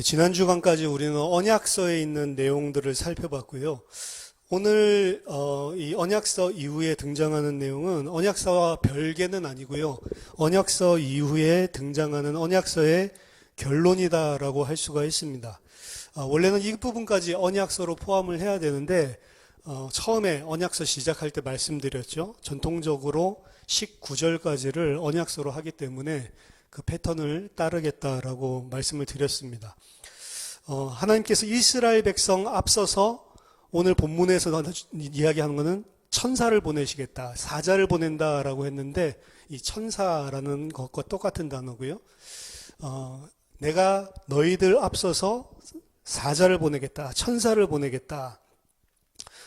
지난 주간까지 우리는 언약서에 있는 내용들을 살펴봤고요. 오늘 이 언약서 이후에 등장하는 내용은 언약서와 별개는 아니고요. 언약서 이후에 등장하는 언약서의 결론이다라고 할 수가 있습니다. 원래는 이 부분까지 언약서로 포함을 해야 되는데 처음에 언약서 시작할 때 말씀드렸죠. 전통적으로 19절까지를 언약서로 하기 때문에 그 패턴을 따르겠다라고 말씀을 드렸습니다. 하나님께서 이스라엘 백성 앞서서 오늘 본문에서 이야기하는 것은 천사를 보내시겠다, 사자를 보낸다라고 했는데 이 천사라는 것과 똑같은 단어고요. 내가 너희들 앞서서 사자를 보내겠다, 천사를 보내겠다.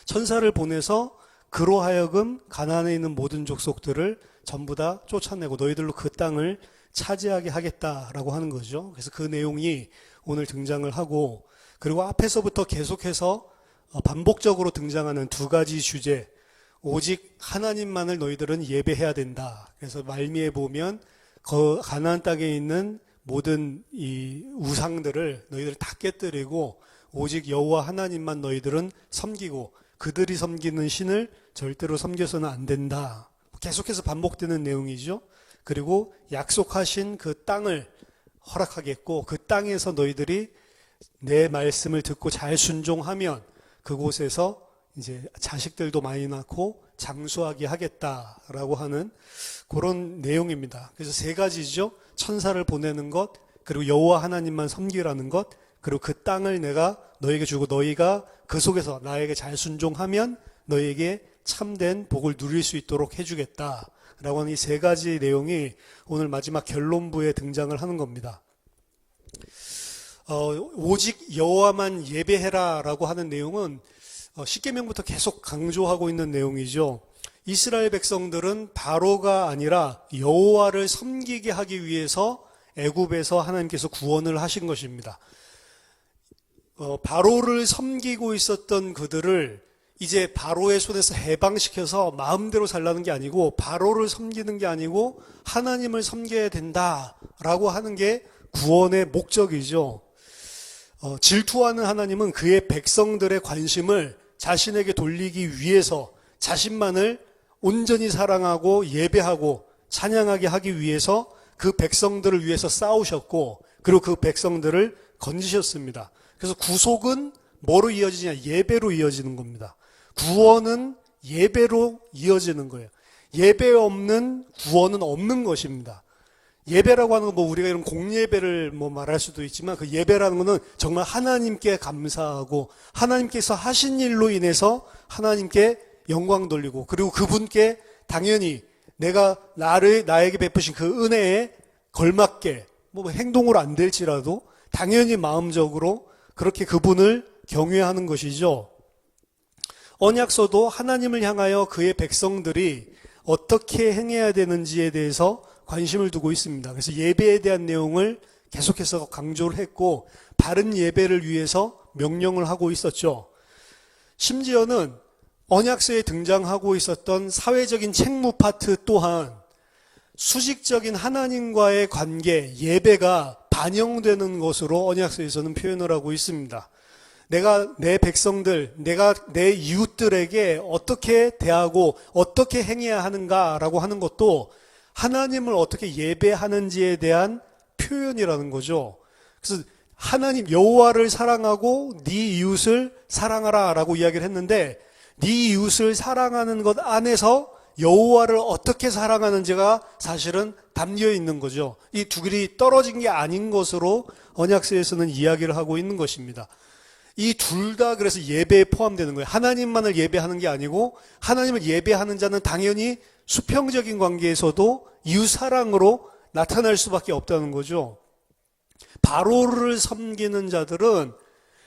천사를 보내서 그로 하여금 가나안에 있는 모든 족속들을 전부 다 쫓아내고 너희들로 그 땅을 차지하게 하겠다라고 하는 거죠. 그래서 그 내용이 오늘 등장을 하고, 그리고 앞에서부터 계속해서 반복적으로 등장하는 두 가지 주제, 오직 하나님만을 너희들은 예배해야 된다. 그래서 말미에 보면 그 가나안 땅에 있는 모든 이 우상들을 너희들 다 깨뜨리고 오직 여호와 하나님만 너희들은 섬기고 그들이 섬기는 신을 절대로 섬겨서는 안 된다. 계속해서 반복되는 내용이죠. 그리고 약속하신 그 땅을 허락하겠고 그 땅에서 너희들이 내 말씀을 듣고 잘 순종하면 그곳에서 이제 자식들도 많이 낳고 장수하게 하겠다라고 하는 그런 내용입니다. 그래서 세 가지죠. 천사를 보내는 것, 그리고 여호와 하나님만 섬기라는 것, 그리고 그 땅을 내가 너에게 주고 너희가 그 속에서 나에게 잘 순종하면 너에게 참된 복을 누릴 수 있도록 해주겠다 라고 하는 이 세 가지 내용이 오늘 마지막 결론부에 등장을 하는 겁니다. 오직 여호와만 예배해라 라고 하는 내용은 십계명부터 계속 강조하고 있는 내용이죠. 이스라엘 백성들은 바로가 아니라 여호와를 섬기게 하기 위해서 애굽에서 하나님께서 구원을 하신 것입니다. 바로를 섬기고 있었던 그들을 이제 바로의 손에서 해방시켜서 마음대로 살라는 게 아니고 바로를 섬기는 게 아니고 하나님을 섬겨야 된다라고 하는 게 구원의 목적이죠. 질투하는 하나님은 그의 백성들의 관심을 자신에게 돌리기 위해서 자신만을 온전히 사랑하고 예배하고 찬양하게 하기 위해서 그 백성들을 위해서 싸우셨고 그리고 그 백성들을 건지셨습니다. 그래서 구속은 뭐로 이어지냐? 예배로 이어지는 겁니다. 구원은 예배로 이어지는 거예요. 예배 없는 구원은 없는 것입니다. 예배라고 하는 건 우리가 이런 공예배를 말할 수도 있지만 그 예배라는 것은 정말 하나님께 감사하고 하나님께서 하신 일로 인해서 하나님께 영광 돌리고 그리고 그분께 당연히 내가 나에게 베푸신 그 은혜에 걸맞게 행동으로 안 될지라도 당연히 마음적으로 그렇게 그분을 경외하는 것이죠. 언약서도 하나님을 향하여 그의 백성들이 어떻게 행해야 되는지에 대해서 관심을 두고 있습니다. 그래서 예배에 대한 내용을 계속해서 강조를 했고 바른 예배를 위해서 명령을 하고 있었죠. 심지어는 언약서에 등장하고 있었던 사회적인 책무 파트 또한 수직적인 하나님과의 관계, 예배가 반영되는 것으로 언약서에서는 표현을 하고 있습니다. 내가 내 백성들, 내가 내 이웃들에게 어떻게 대하고 어떻게 행해야 하는가라고 하는 것도 하나님을 어떻게 예배하는지에 대한 표현이라는 거죠. 그래서 하나님 여호와를 사랑하고 네 이웃을 사랑하라라고 이야기를 했는데 네 이웃을 사랑하는 것 안에서 여호와를 어떻게 사랑하는지가 사실은 담겨 있는 거죠. 이 두 길이 떨어진 게 아닌 것으로 언약서에서는 이야기를 하고 있는 것입니다. 이 둘 다 그래서 예배에 포함되는 거예요. 하나님만을 예배하는 게 아니고 하나님을 예배하는 자는 당연히 수평적인 관계에서도 이웃 사랑으로 나타날 수밖에 없다는 거죠. 바로를 섬기는 자들은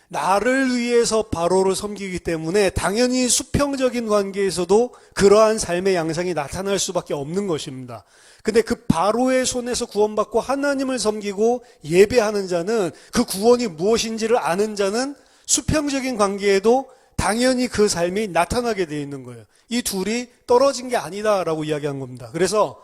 나를 위해서 바로를 섬기기 때문에 당연히 수평적인 관계에서도 그러한 삶의 양상이 나타날 수밖에 없는 것입니다. 근데 그 바로의 손에서 구원받고 하나님을 섬기고 예배하는 자는 그 구원이 무엇인지를 아는 자는 수평적인 관계에도 당연히 그 삶이 나타나게 되어 있는 거예요. 이 둘이 떨어진 게 아니다라고 이야기한 겁니다. 그래서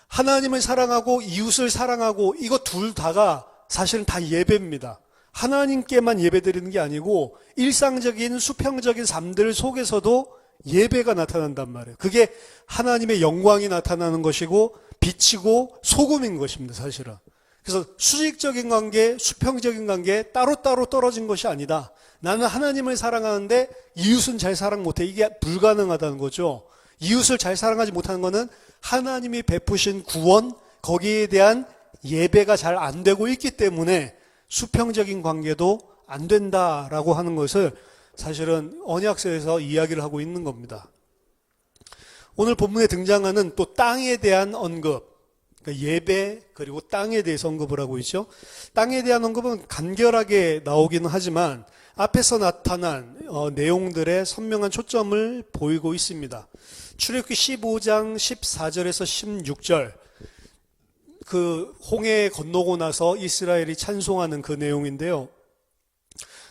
하나님을 사랑하고 이웃을 사랑하고 이거 둘 다가 사실은 다 예배입니다. 하나님께만 예배드리는 게 아니고 일상적인 수평적인 삶들 속에서도 예배가 나타난단 말이에요. 그게 하나님의 영광이 나타나는 것이고 빛이고 소금인 것입니다, 사실은. 그래서 수직적인 관계, 수평적인 관계 따로따로 떨어진 것이 아니다. 나는 하나님을 사랑하는데 이웃은 잘 사랑 못해. 이게 불가능하다는 거죠. 이웃을 잘 사랑하지 못하는 것은 하나님이 베푸신 구원, 거기에 대한 예배가 잘 안 되고 있기 때문에 수평적인 관계도 안 된다라고 하는 것을 사실은 언약서에서 이야기를 하고 있는 겁니다. 오늘 본문에 등장하는 또 땅에 대한 언급, 그러니까 예배 그리고 땅에 대해서 언급을 하고 있죠. 땅에 대한 언급은 간결하게 나오기는 하지만 앞에서 나타난 내용들의 선명한 초점을 보이고 있습니다. 출애굽기 15장 14절에서 16절, 그 홍해 건너고 나서 이스라엘이 찬송하는 그 내용인데요.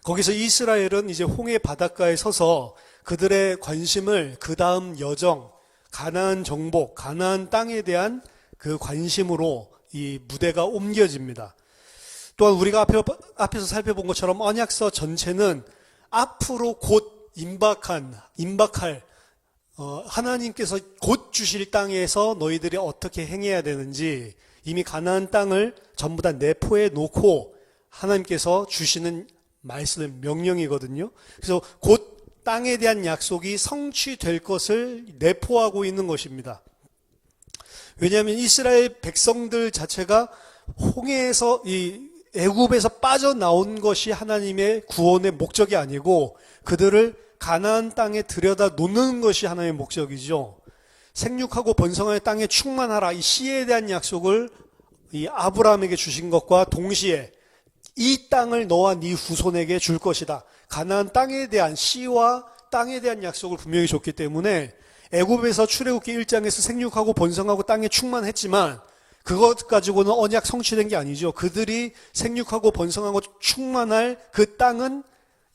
거기서 이스라엘은 이제 홍해 바닷가에 서서 그들의 관심을 그 다음 여정, 가나안 정복, 가나안 땅에 대한 그 관심으로 이 무대가 옮겨집니다. 또한 우리가 앞에서 살펴본 것처럼 언약서 전체는 앞으로 곧 임박할 하나님께서 곧 주실 땅에서 너희들이 어떻게 행해야 되는지 이미 가나안 땅을 전부 다 내포해 놓고 하나님께서 주시는 말씀, 명령이거든요. 그래서 곧 땅에 대한 약속이 성취될 것을 내포하고 있는 것입니다. 왜냐하면 이스라엘 백성들 자체가 홍해에서 이 애굽에서 빠져나온 것이 하나님의 구원의 목적이 아니고 그들을 가나안 땅에 들여다 놓는 것이 하나님의 목적이죠. 생육하고 번성하여 땅에 충만하라, 이 씨에 대한 약속을 이 아브라함에게 주신 것과 동시에 이 땅을 너와 네 후손에게 줄 것이다. 가나안 땅에 대한 씨와 땅에 대한 약속을 분명히 줬기 때문에 애굽에서 출애굽기 1장에서 생육하고 번성하고 땅에 충만했지만 그것 가지고는 언약 성취된 게 아니죠. 그들이 생육하고 번성하고 충만할 그 땅은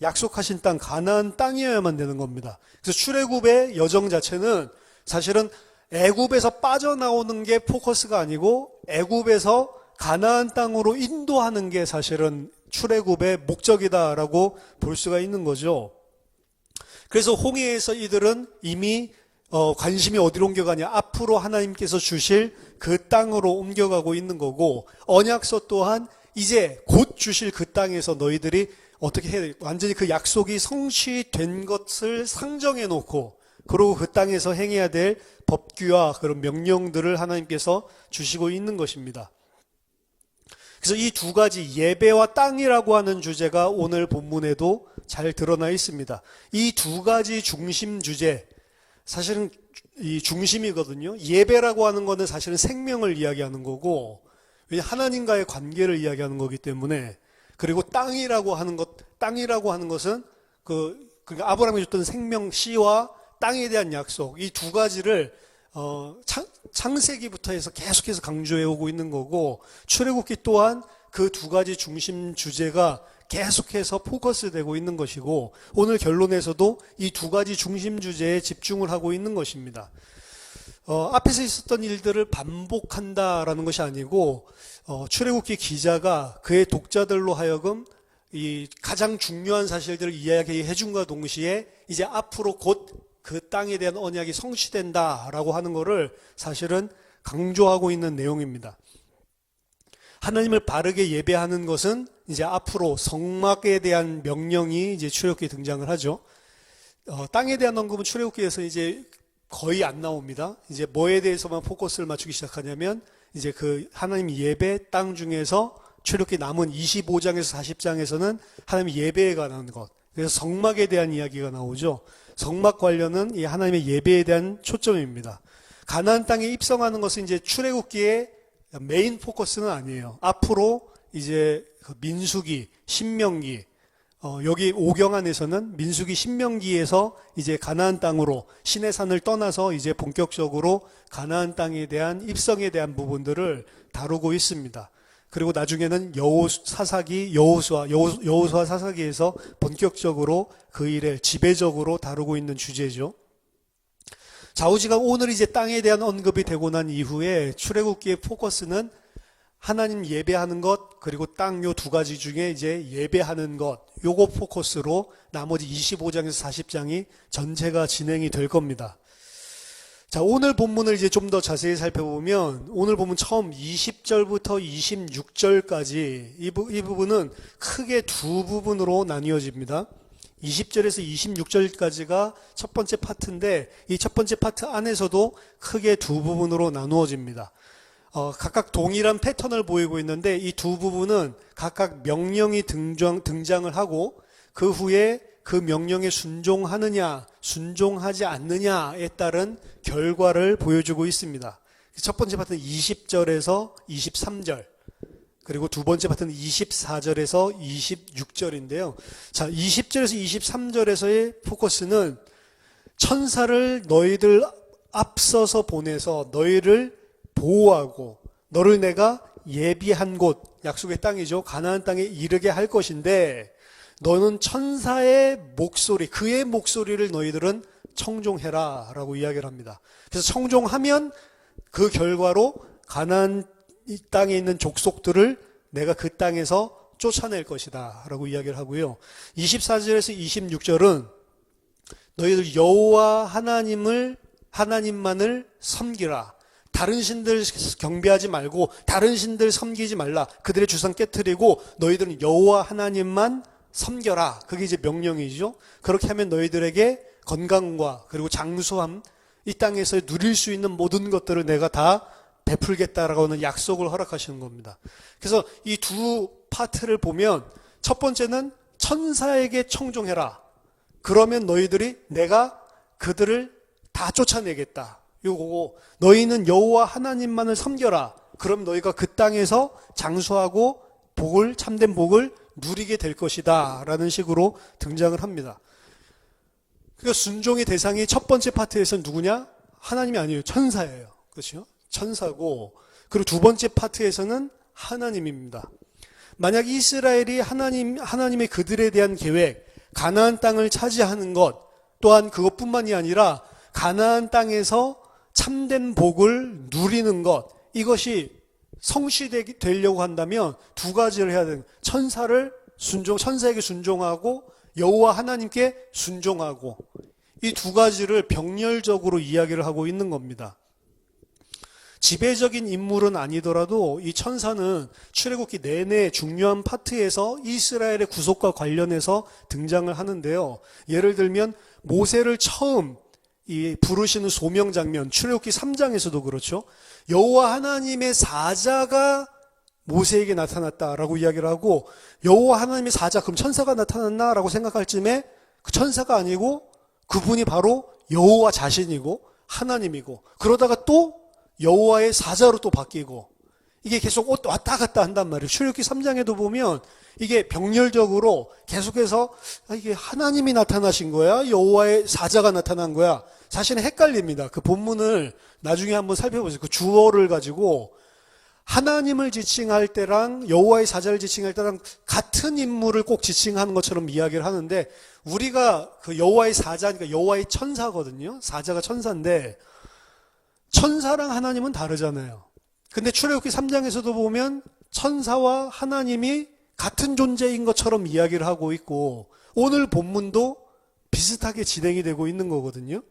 약속하신 땅, 가나안 땅이어야만 되는 겁니다. 그래서 출애굽의 여정 자체는 사실은 애굽에서 빠져나오는 게 포커스가 아니고 애굽에서 가나안 땅으로 인도하는 게 사실은 출애굽의 목적이다라고 볼 수가 있는 거죠. 그래서 홍해에서 이들은 이미 관심이 어디로 옮겨가냐, 앞으로 하나님께서 주실 그 땅으로 옮겨가고 있는 거고, 언약서 또한 이제 곧 주실 그 땅에서 너희들이 어떻게 해야 돼? 완전히 그 약속이 성취된 것을 상정해 놓고 그리고 그 땅에서 행해야 될 법규와 그런 명령들을 하나님께서 주시고 있는 것입니다. 그래서 이 두 가지 예배와 땅이라고 하는 주제가 오늘 본문에도 잘 드러나 있습니다. 이 두 가지 중심 주제, 사실은 이 중심이거든요. 예배라고 하는 것은 사실은 생명을 이야기하는 거고, 왜냐 하나님과의 관계를 이야기하는 거기 때문에, 그리고 땅이라고 하는 것은 그러니까 아브라함이 줬던 생명 씨와 땅에 대한 약속, 이 두 가지를 창세기부터 해서 계속해서 강조해 오고 있는 거고, 출애굽기 또한 그 두 가지 중심 주제가 계속해서 포커스되고 있는 것이고, 오늘 결론에서도 이 두 가지 중심 주제에 집중을 하고 있는 것입니다. 앞에서 있었던 일들을 반복한다라는 것이 아니고, 출애굽기 기자가 그의 독자들로 하여금 이 가장 중요한 사실들을 이야기해 준과 동시에 이제 앞으로 곧 그 땅에 대한 언약이 성취된다라고 하는 것을 사실은 강조하고 있는 내용입니다. 하나님을 바르게 예배하는 것은 이제 앞으로 성막에 대한 명령이 이제 출애굽기에 등장을 하죠. 땅에 대한 언급은 출애굽기에서 이제 거의 안 나옵니다. 이제 뭐에 대해서만 포커스를 맞추기 시작하냐면 이제 그 하나님 예배 땅 중에서 출애굽기 남은 25장에서 40장에서는 하나님 예배에 관한 것, 그래서 성막에 대한 이야기가 나오죠. 성막 관련은 이 하나님의 예배에 대한 초점입니다. 가나안 땅에 입성하는 것은 이제 출애굽기의 메인 포커스는 아니에요. 앞으로 이제 민수기, 신명기, 여기 오경 안에서는 민수기, 신명기에서 이제 가나안 땅으로 시내 산을 떠나서 이제 본격적으로 가나안 땅에 대한 입성에 대한 부분들을 다루고 있습니다. 그리고 나중에는 여호수아 사사기에서 본격적으로 그 일을 지배적으로 다루고 있는 주제죠. 좌우지간 오늘 이제 땅에 대한 언급이 되고 난 이후에 출애굽기의 포커스는 하나님 예배하는 것, 그리고 땅 요 두 가지 중에 이제 예배하는 것, 요거 포커스로 나머지 25장에서 40장이 전체가 진행이 될 겁니다. 자, 오늘 본문을 이제 좀 더 자세히 살펴보면 오늘 본문 처음 20절부터 26절까지 이 부분은 크게 두 부분으로 나뉘어집니다. 20절에서 26절까지가 첫 번째 파트인데 이 첫 번째 파트 안에서도 크게 두 부분으로 나누어집니다. 각각 동일한 패턴을 보이고 있는데 이 두 부분은 각각 명령이 등장을 하고 그 후에 그 명령에 순종하느냐 순종하지 않느냐에 따른 결과를 보여주고 있습니다. 첫 번째 파트는 20절에서 23절, 그리고 두 번째 파트는 24절에서 26절인데요. 자, 20절에서 23절에서의 포커스는 천사를 너희들 앞서서 보내서 너희를 보호하고 너를 내가 예비한 곳, 약속의 땅이죠. 가나안 땅에 이르게 할 것인데 너는 천사의 목소리, 그의 목소리를 너희들은 청종해라 라고 이야기를 합니다. 그래서 청종하면 그 결과로 가나안 이 땅에 있는 족속들을 내가 그 땅에서 쫓아낼 것이다 라고 이야기를 하고요. 24절에서 26절은 너희들 여호와 하나님만을 섬기라. 다른 신들 경배하지 말고 다른 신들 섬기지 말라. 그들의 주상 깨트리고 너희들은 여호와 하나님만 섬겨라. 그게 이제 명령이죠. 그렇게 하면 너희들에게 건강과 그리고 장수함, 이 땅에서 누릴 수 있는 모든 것들을 내가 다 베풀겠다라고 하는 약속을 허락하시는 겁니다. 그래서 이 두 파트를 보면 첫 번째는 천사에게 청종해라. 그러면 너희들이 내가 그들을 다 쫓아내겠다. 요거고 너희는 여호와 하나님만을 섬겨라. 그럼 너희가 그 땅에서 장수하고 복을, 참된 복을 누리게 될 것이다 라는 식으로 등장을 합니다. 그러니까 순종의 대상이 첫 번째 파트에서는 누구냐? 하나님이 아니에요. 천사예요. 그렇죠? 천사고, 그리고 두 번째 파트에서는 하나님입니다. 만약 이스라엘이 하나님의 그들에 대한 계획, 가나안 땅을 차지하는 것, 또한 그것뿐만이 아니라 가나안 땅에서 참된 복을 누리는 것, 이것이 성취되려고 한다면 두 가지를 해야 되는, 천사에게 순종하고 여호와 하나님께 순종하고, 이 두 가지를 병렬적으로 이야기를 하고 있는 겁니다. 지배적인 인물은 아니더라도 이 천사는 출애굽기 내내 중요한 파트에서 이스라엘의 구속과 관련해서 등장을 하는데요. 예를 들면 모세를 처음 부르시는 소명 장면, 출애굽기 3장에서도 그렇죠. 여호와 하나님의 사자가 모세에게 나타났다라고 이야기를 하고, 여호와 하나님의 사자, 그럼 천사가 나타났나라고 생각할 쯤에 그 천사가 아니고 그분이 바로 여호와 자신이고 하나님이고, 그러다가 또 여호와의 사자로 또 바뀌고, 이게 계속 왔다 갔다 한단 말이에요. 출애굽기 3장에도 보면 이게 병렬적으로 계속해서 이게 하나님이 나타나신 거야? 여호와의 사자가 나타난 거야? 사실은 헷갈립니다. 그 본문을 나중에 한번 살펴보세요. 그 주어를 가지고 하나님을 지칭할 때랑 여호와의 사자를 지칭할 때랑 같은 인물을 꼭 지칭하는 것처럼 이야기를 하는데, 우리가 그 여호와의 사자니까 여호와의 천사거든요. 사자가 천사인데 천사랑 하나님은 다르잖아요. 근데 출애굽기 3장에서도 보면 천사와 하나님이 같은 존재인 것처럼 이야기를 하고 있고, 오늘 본문도 비슷하게 진행이 되고 있는 거거든요.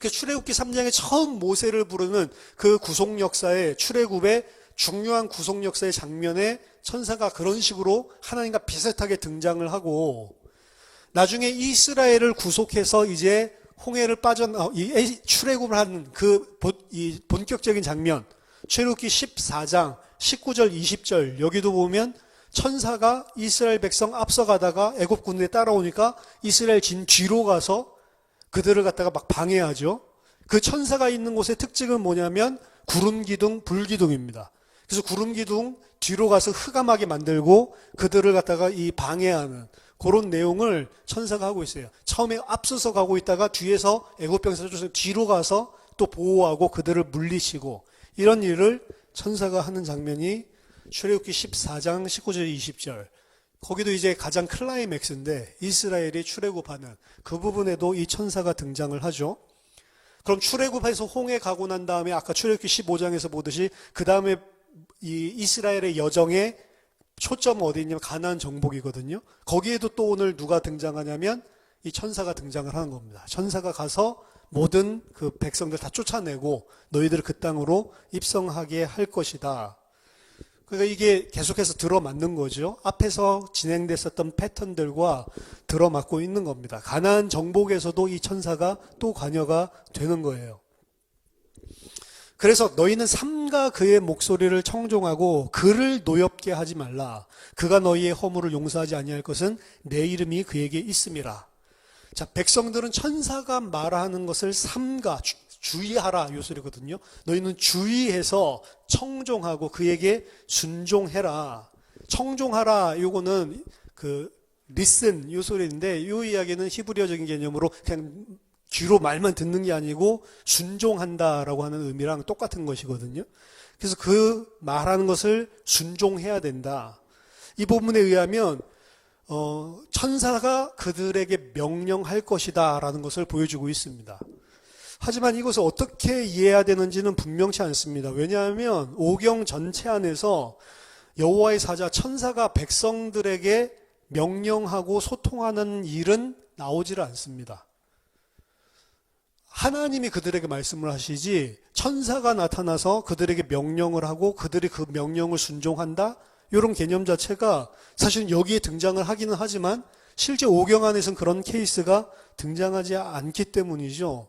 그 출애굽기 3장에 처음 모세를 부르는 그 구속 역사의, 출애굽의 중요한 구속 역사의 장면에 천사가 그런 식으로 하나님과 비슷하게 등장을 하고, 나중에 이스라엘을 구속해서 이제 홍해를 출애굽을 하는 그 본격적인 장면, 출애굽기 14장 19절 20절, 여기도 보면 천사가 이스라엘 백성 앞서가다가 애굽 군대에 따라오니까 이스라엘 진 뒤로 가서 그들을 갖다가 막 방해하죠. 그 천사가 있는 곳의 특징은 뭐냐면 구름 기둥, 불 기둥입니다. 그래서 구름 기둥 뒤로 가서 흑암하게 만들고 그들을 갖다가 이 방해하는 그런 내용을 천사가 하고 있어요. 처음에 앞서서 가고 있다가 뒤에서 애굽 병사들 뒤로 가서 또 보호하고 그들을 물리치고, 이런 일을 천사가 하는 장면이 출애굽기 14장 19절 20절, 거기도 이제 가장 클라이맥스인데 이스라엘이 출애굽하는 그 부분에도 이 천사가 등장을 하죠. 그럼 출애굽해서 홍해 가고 난 다음에 아까 출애굽기 15장에서 보듯이 그 다음에 이 이스라엘의 여정의 초점은 어디 있냐면 가나안 정복이거든요. 거기에도 또 오늘 누가 등장하냐면 이 천사가 등장을 하는 겁니다. 천사가 가서 모든 그 백성들 다 쫓아내고 너희들을 그 땅으로 입성하게 할 것이다. 그러니까 이게 계속해서 들어맞는 거죠. 앞에서 진행됐었던 패턴들과 들어맞고 있는 겁니다. 가나안 정복에서도 이 천사가 또 관여가 되는 거예요. 그래서 너희는 삼가 그의 목소리를 청종하고 그를 노엽게 하지 말라. 그가 너희의 허물을 용서하지 아니할 것은 내 이름이 그에게 있음이라. 자, 백성들은 천사가 말하는 것을 삼가 주의하라 요 소리거든요. 너희는 주의해서 청종하고 그에게 순종해라. 청종하라 요거는 그 listen 요 소리인데 요 이야기는 히브리어적인 개념으로 그냥 귀로 말만 듣는 게 아니고 순종한다라고 하는 의미랑 똑같은 것이거든요. 그래서 그 말하는 것을 순종해야 된다. 이 부분에 의하면 천사가 그들에게 명령할 것이다 라는 것을 보여주고 있습니다. 하지만 이것을 어떻게 이해해야 되는지는 분명치 않습니다. 왜냐하면 오경 전체 안에서 여호와의 사자 천사가 백성들에게 명령하고 소통하는 일은 나오지를 않습니다. 하나님이 그들에게 말씀을 하시지 천사가 나타나서 그들에게 명령을 하고 그들이 그 명령을 순종한다? 이런 개념 자체가 사실은 여기에 등장을 하기는 하지만 실제 오경 안에서는 그런 케이스가 등장하지 않기 때문이죠.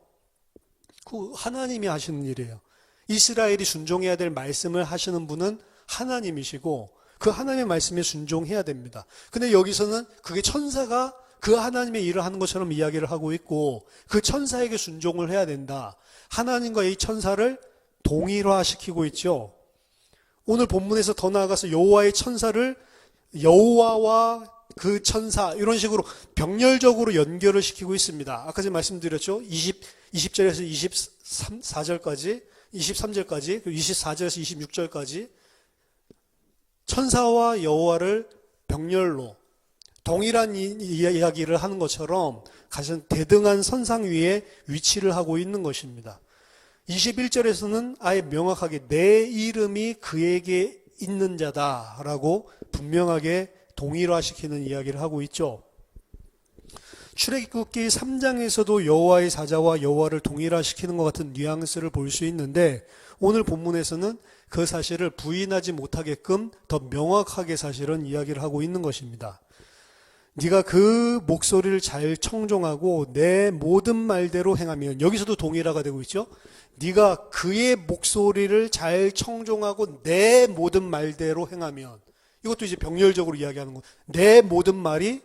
그 하나님이 하시는 일이에요. 이스라엘이 순종해야 될 말씀을 하시는 분은 하나님이시고 그 하나님의 말씀에 순종해야 됩니다. 근데 여기서는 그게 천사가 그 하나님의 일을 하는 것처럼 이야기를 하고 있고 그 천사에게 순종을 해야 된다. 하나님과 이 천사를 동일화시키고 있죠. 오늘 본문에서 더 나아가서 여호와의 천사를 여호와와 그 천사 이런 식으로 병렬적으로 연결을 시키고 있습니다. 아까 제가 말씀드렸죠. 20절에서 24절까지 23절까지 24절에서 26절까지 천사와 여호와를 병렬로 동일한 이야기를 하는 것처럼 가장 대등한 선상 위에 위치를 하고 있는 것입니다. 21절에서는 아예 명확하게 내 이름이 그에게 있는 자다라고 분명하게 동일화시키는 이야기를 하고 있죠. 출애굽기 3장에서도 여호와의 사자와 여호와를 동일화시키는 것 같은 뉘앙스를 볼 수 있는데 오늘 본문에서는 그 사실을 부인하지 못하게끔 더 명확하게 사실은 이야기를 하고 있는 것입니다. 네가 그 목소리를 잘 청종하고 내 모든 말대로 행하면 여기서도 동일화가 되고 있죠. 네가 그의 목소리를 잘 청종하고 내 모든 말대로 행하면 이것도 이제 병렬적으로 이야기하는 거. 내 모든 말이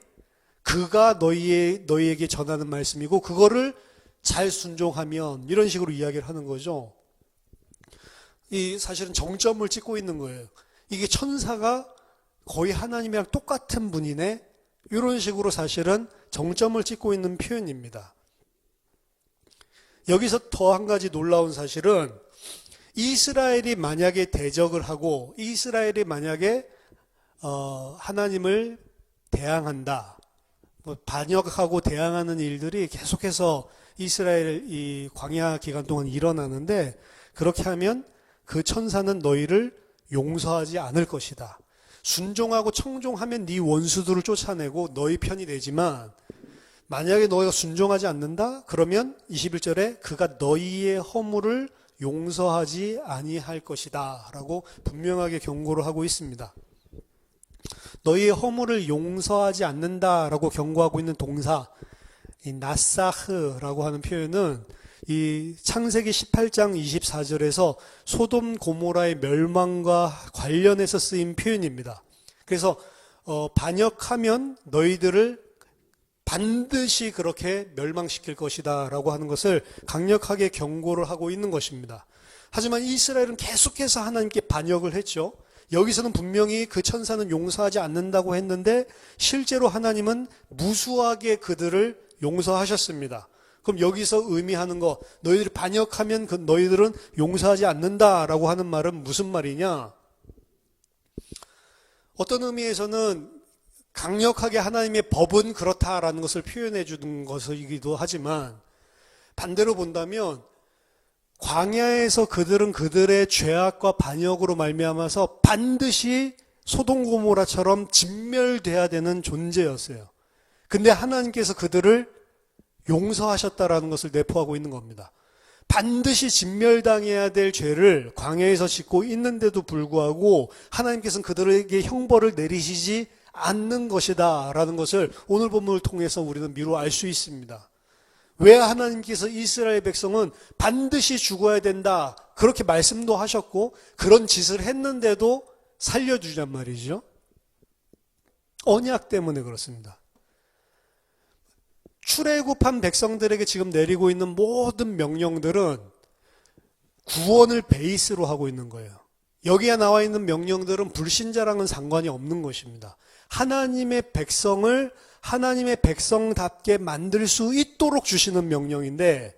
그가 너희에게 전하는 말씀이고 그거를 잘 순종하면 이런 식으로 이야기를 하는 거죠. 이 사실은 정점을 찍고 있는 거예요. 이게 천사가 거의 하나님이랑 똑같은 분이네. 이런 식으로 사실은 정점을 찍고 있는 표현입니다. 여기서 더 한 가지 놀라운 사실은 이스라엘이 만약에 대적을 하고 이스라엘이 만약에 하나님을 대항한다. 반역하고 대항하는 일들이 계속해서 이스라엘 이 광야 기간 동안 일어나는데 그렇게 하면 그 천사는 너희를 용서하지 않을 것이다. 순종하고 청종하면 네 원수들을 쫓아내고 너희 편이 되지만 만약에 너희가 순종하지 않는다? 그러면 21절에 그가 너희의 허물을 용서하지 아니할 것이다 라고 분명하게 경고를 하고 있습니다. 너희의 허물을 용서하지 않는다라고 경고하고 있는 동사 이 나사흐라고 하는 표현은 이 창세기 18장 24절에서 소돔 고모라의 멸망과 관련해서 쓰인 표현입니다. 그래서 반역하면 너희들을 반드시 그렇게 멸망시킬 것이다 라고 하는 것을 강력하게 경고를 하고 있는 것입니다. 하지만 이스라엘은 계속해서 하나님께 반역을 했죠. 여기서는 분명히 그 천사는 용서하지 않는다고 했는데 실제로 하나님은 무수하게 그들을 용서하셨습니다. 그럼 여기서 의미하는 거 너희들이 반역하면 너희들은 용서하지 않는다라고 하는 말은 무슨 말이냐? 어떤 의미에서는 강력하게 하나님의 법은 그렇다라는 것을 표현해 주는 것이기도 하지만 반대로 본다면 광야에서 그들은 그들의 죄악과 반역으로 말미암아서 반드시 소돔 고모라처럼 진멸돼야 되는 존재였어요. 근데 하나님께서 그들을 용서하셨다라는 것을 내포하고 있는 겁니다. 반드시 진멸당해야 될 죄를 광야에서 짓고 있는데도 불구하고 하나님께서는 그들에게 형벌을 내리시지 않는 것이다 라는 것을 오늘 본문을 통해서 우리는 미루어 알 수 있습니다. 왜 하나님께서 이스라엘 백성은 반드시 죽어야 된다 그렇게 말씀도 하셨고 그런 짓을 했는데도 살려주냔 말이죠. 언약 때문에 그렇습니다. 출애굽한 백성들에게 지금 내리고 있는 모든 명령들은 구원을 베이스로 하고 있는 거예요. 여기에 나와 있는 명령들은 불신자랑은 상관이 없는 것입니다. 하나님의 백성을 하나님의 백성답게 만들 수 있도록 주시는 명령인데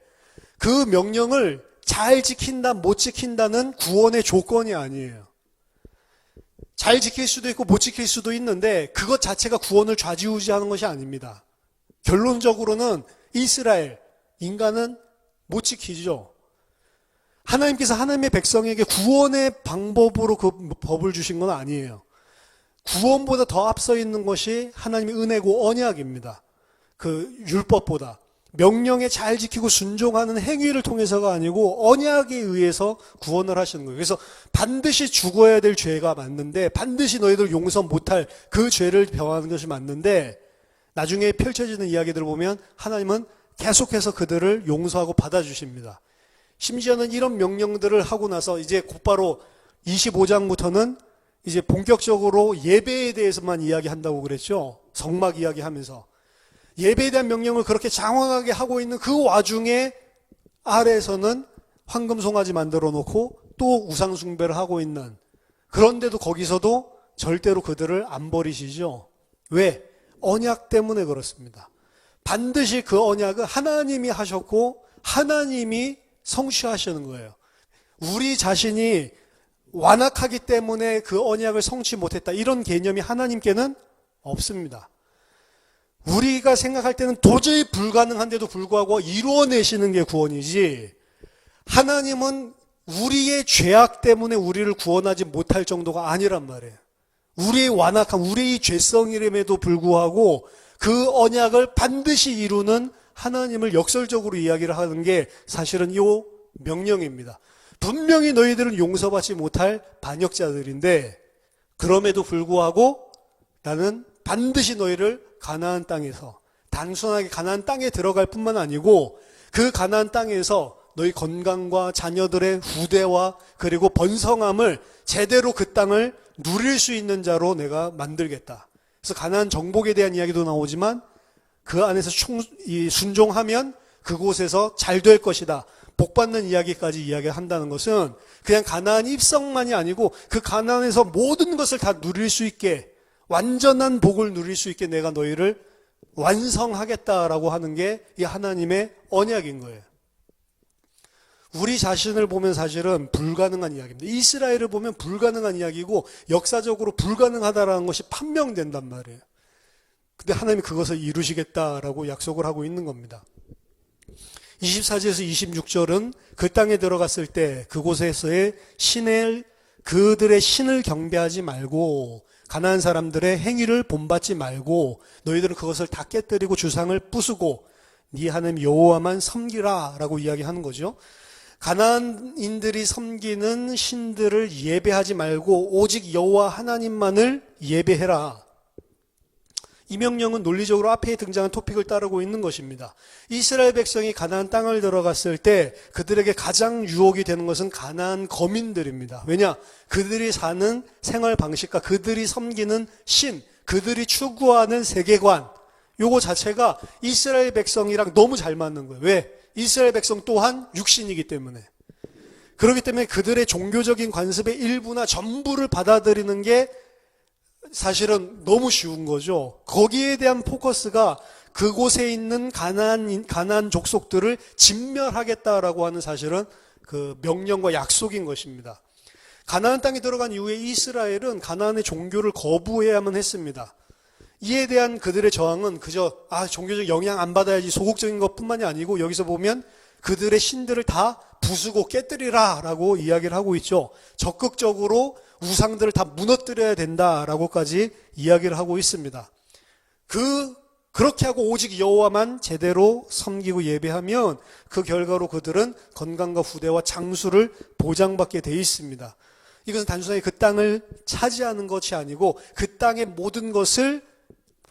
그 명령을 잘 지킨다 못 지킨다는 구원의 조건이 아니에요. 잘 지킬 수도 있고 못 지킬 수도 있는데 그것 자체가 구원을 좌지우지하는 것이 아닙니다. 결론적으로는 이스라엘, 인간은 못 지키죠. 하나님께서 하나님의 백성에게 구원의 방법으로 그 법을 주신 건 아니에요. 구원보다 더 앞서 있는 것이 하나님의 은혜고 언약입니다. 그 율법보다. 명령에 잘 지키고 순종하는 행위를 통해서가 아니고 언약에 의해서 구원을 하시는 거예요. 그래서 반드시 죽어야 될 죄가 맞는데 반드시 너희들 용서 못할 그 죄를 병하는 것이 맞는데 나중에 펼쳐지는 이야기들을 보면 하나님은 계속해서 그들을 용서하고 받아주십니다. 심지어는 이런 명령들을 하고 나서 이제 곧바로 25장부터는 이제 본격적으로 예배에 대해서만 이야기한다고 그랬죠. 성막 이야기하면서. 예배에 대한 명령을 그렇게 장황하게 하고 있는 그 와중에 아래에서는 황금 송아지 만들어 놓고 또 우상 숭배를 하고 있는, 그런데도 거기서도 절대로 그들을 안 버리시죠. 왜? 언약 때문에 그렇습니다. 반드시 그 언약은 하나님이 하셨고 하나님이 성취하시는 거예요. 우리 자신이 완악하기 때문에 그 언약을 성취 못했다, 이런 개념이 하나님께는 없습니다. 우리가 생각할 때는 도저히 불가능한데도 불구하고 이루어내시는 게 구원이지, 하나님은 우리의 죄악 때문에 우리를 구원하지 못할 정도가 아니란 말이에요. 우리의 완악함, 우리의 죄성임에도 불구하고 그 언약을 반드시 이루는 하나님을 역설적으로 이야기를 하는 게 사실은 이 명령입니다. 분명히 너희들은 용서받지 못할 반역자들인데 그럼에도 불구하고 나는 반드시 너희를 가나안 땅에서, 단순하게 가나안 땅에 들어갈 뿐만 아니고 그 가나안 땅에서 너희 건강과 자녀들의 후대와 그리고 번성함을 제대로 그 땅을 누릴 수 있는 자로 내가 만들겠다. 그래서 가나안 정복에 대한 이야기도 나오지만 그 안에서 순종하면 그곳에서 잘 될 것이다, 복받는 이야기까지 이야기한다는 것은 그냥 가나안 입성만이 아니고 그 가나안에서 모든 것을 다 누릴 수 있게, 완전한 복을 누릴 수 있게 내가 너희를 완성하겠다라고 하는 게 이 하나님의 언약인 거예요. 우리 자신을 보면 사실은 불가능한 이야기입니다. 이스라엘을 보면 불가능한 이야기고 역사적으로 불가능하다라는 것이 판명된단 말이에요. 근데 하나님이 그것을 이루시겠다라고 약속을 하고 있는 겁니다. 24절에서 26절은 그 땅에 들어갔을 때 그곳에서의 그들의 신을 경배하지 말고 가나안 사람들의 행위를 본받지 말고 너희들은 그것을 다 깨뜨리고 주상을 부수고 네 하나님 여호와만 섬기라 라고 이야기하는 거죠. 가나안인들이 섬기는 신들을 예배하지 말고 오직 여호와 하나님만을 예배해라. 이 명령은 논리적으로 앞에 등장한 토픽을 따르고 있는 것입니다. 이스라엘 백성이 가나안 땅을 들어갔을 때 그들에게 가장 유혹이 되는 것은 가나안 거민들입니다. 왜냐? 그들이 사는 생활 방식과 그들이 섬기는 신, 그들이 추구하는 세계관, 요거 자체가 이스라엘 백성이랑 너무 잘 맞는 거예요. 왜? 이스라엘 백성 또한 육신이기 때문에. 그렇기 때문에 그들의 종교적인 관습의 일부나 전부를 받아들이는 게 사실은 너무 쉬운 거죠. 거기에 대한 포커스가 그곳에 있는 가나안 족속들을 진멸하겠다라고 하는 사실은 그 명령과 약속인 것입니다. 가나안 땅에 들어간 이후에 이스라엘은 가나안의 종교를 거부해야만 했습니다. 이에 대한 그들의 저항은 그저 종교적 영향 안 받아야지 소극적인 것뿐만이 아니고 여기서 보면 그들의 신들을 다 부수고 깨뜨리라 라고 이야기를 하고 있죠. 적극적으로 우상들을 다 무너뜨려야 된다라고까지 이야기를 하고 있습니다. 그렇게 하고 오직 여호와만 제대로 섬기고 예배하면 그 결과로 그들은 건강과 후대와 장수를 보장받게 돼 있습니다. 이것은 단순하게 그 땅을 차지하는 것이 아니고 그 땅의 모든 것을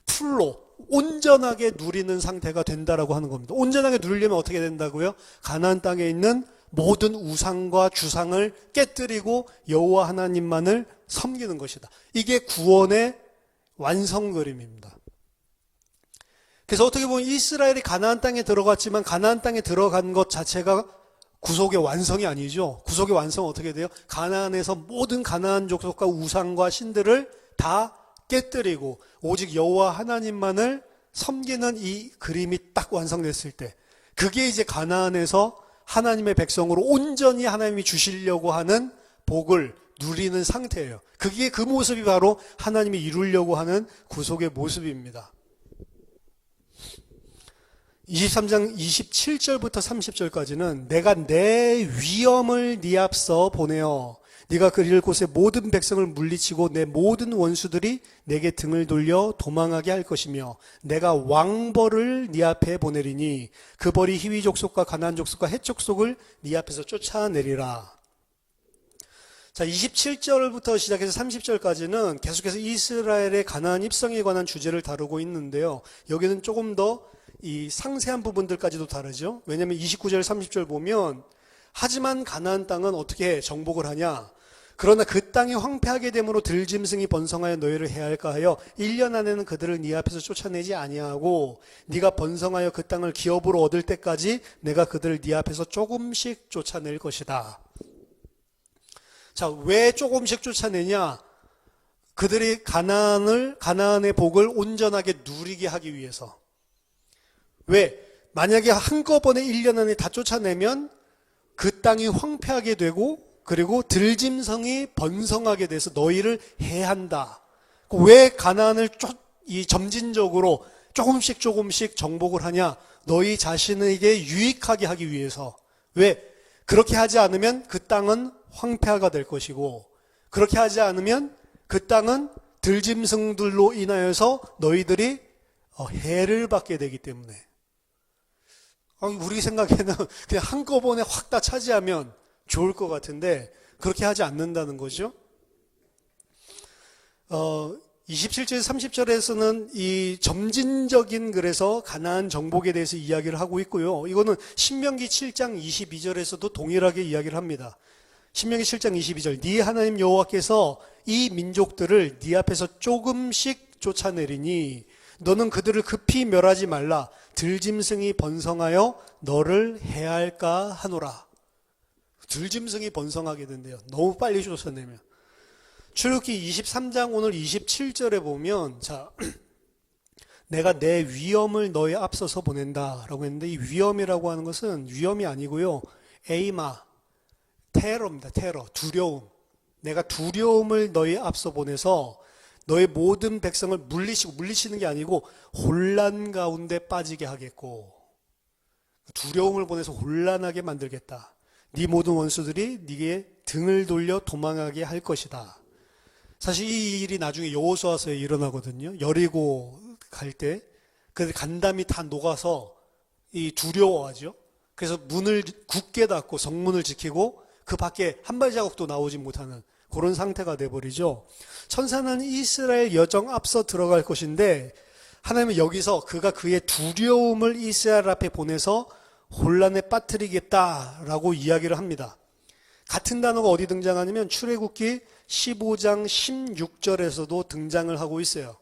풀로 온전하게 누리는 상태가 된다라고 하는 겁니다. 온전하게 누리려면 어떻게 된다고요? 가나안 땅에 있는 모든 우상과 주상을 깨뜨리고 여호와 하나님만을 섬기는 것이다. 이게 구원의 완성 그림입니다. 그래서 어떻게 보면 이스라엘이 가나안 땅에 들어갔지만 가나안 땅에 들어간 것 자체가 구속의 완성이 아니죠. 구속의 완성은 어떻게 돼요? 가나안에서 모든 가나안 족속과 우상과 신들을 다 깨뜨리고 오직 여호와 하나님만을 섬기는 이 그림이 딱 완성됐을 때, 그게 이제 가나안에서 하나님의 백성으로 온전히 하나님이 주시려고 하는 복을 누리는 상태예요. 그게 그 모습이 바로 하나님이 이루려고 하는 구속의 모습입니다. 23장 27절부터 30절까지는 내가 내 위엄을 네 앞서 보내어 네가 그릴 곳의 모든 백성을 물리치고 내 모든 원수들이 내게 등을 돌려 도망하게 할 것이며 내가 왕벌을 네 앞에 보내리니 그 벌이 히위 족속과 가나안 족속과 헷 족속을 네 앞에서 쫓아내리라. 자, 27절부터 시작해서 30절까지는 계속해서 이스라엘의 가나안 입성에 관한 주제를 다루고 있는데요. 여기는 조금 더 이 상세한 부분들까지도 다르죠. 왜냐하면 29절 30절 보면 하지만 가나안 땅은 어떻게 정복을 하냐. 그러나 그 땅이 황폐하게 되므로 들짐승이 번성하여 너희를 해할까 하여 1년 안에는 그들을 네 앞에서 쫓아내지 아니하고 네가 번성하여 그 땅을 기업으로 얻을 때까지 내가 그들을 네 앞에서 조금씩 쫓아낼 것이다. 자, 왜 조금씩 쫓아내냐? 그들이 가나안의 복을 온전하게 누리게 하기 위해서. 왜? 만약에 한꺼번에 1년 안에 다 쫓아내면 그 땅이 황폐하게 되고 그리고 들짐승이 번성하게 돼서 너희를 해한다. 왜 가나안을 점진적으로 조금씩 정복을 하냐? 너희 자신에게 유익하게 하기 위해서. 왜? 그렇게 하지 않으면 그 땅은 황폐화가 될 것이고 그렇게 하지 않으면 그 땅은 들짐승들로 인하여서 너희들이 해를 받게 되기 때문에. 우리 생각에는 그냥 한꺼번에 확 다 차지하면 좋을 것 같은데 그렇게 하지 않는다는 거죠. 27절 30절에서는 이 점진적인 그래서 가나안 정복에 대해서 이야기를 하고 있고요. 이거는 신명기 7장 22절에서도 동일하게 이야기를 합니다. 신명기 7장 22절 네 하나님 여호와께서 이 민족들을 네 앞에서 조금씩 쫓아내리니 너는 그들을 급히 멸하지 말라. 들짐승이 번성하여 너를 해할까 하노라. 들짐승이 번성하게 된대요. 너무 빨리 쫓아내면. 출애굽기 23장 오늘 27절에 보면 자 내가 내 위엄을 너희 앞서서 보낸다 라고 했는데 이 위엄이라고 하는 것은 위엄이 아니고요. 에이마, 테러입니다. 테러, 두려움. 내가 두려움을 너희 앞서 보내서 너의 모든 백성을 물리치는 게 아니고 혼란 가운데 빠지게 하겠고 두려움을 보내서 혼란하게 만들겠다. 네 모든 원수들이 네게 등을 돌려 도망하게 할 것이다. 사실 이 일이 나중에 여호수아서에 일어나거든요. 여리고 갈 때 그 간담이 다 녹아서 이 두려워하죠. 그래서 문을 굳게 닫고 성문을 지키고 그 밖에 한 발자국도 나오지 못하는 그런 상태가 돼버리죠. 천사는 이스라엘 여정 앞서 들어갈 것인데 하나님은 여기서 그가 그의 두려움을 이스라엘 앞에 보내서 혼란에 빠뜨리겠다라고 이야기를 합니다. 같은 단어가 어디 등장하냐면 출애굽기 15장 16절에서도 등장을 하고 있어요.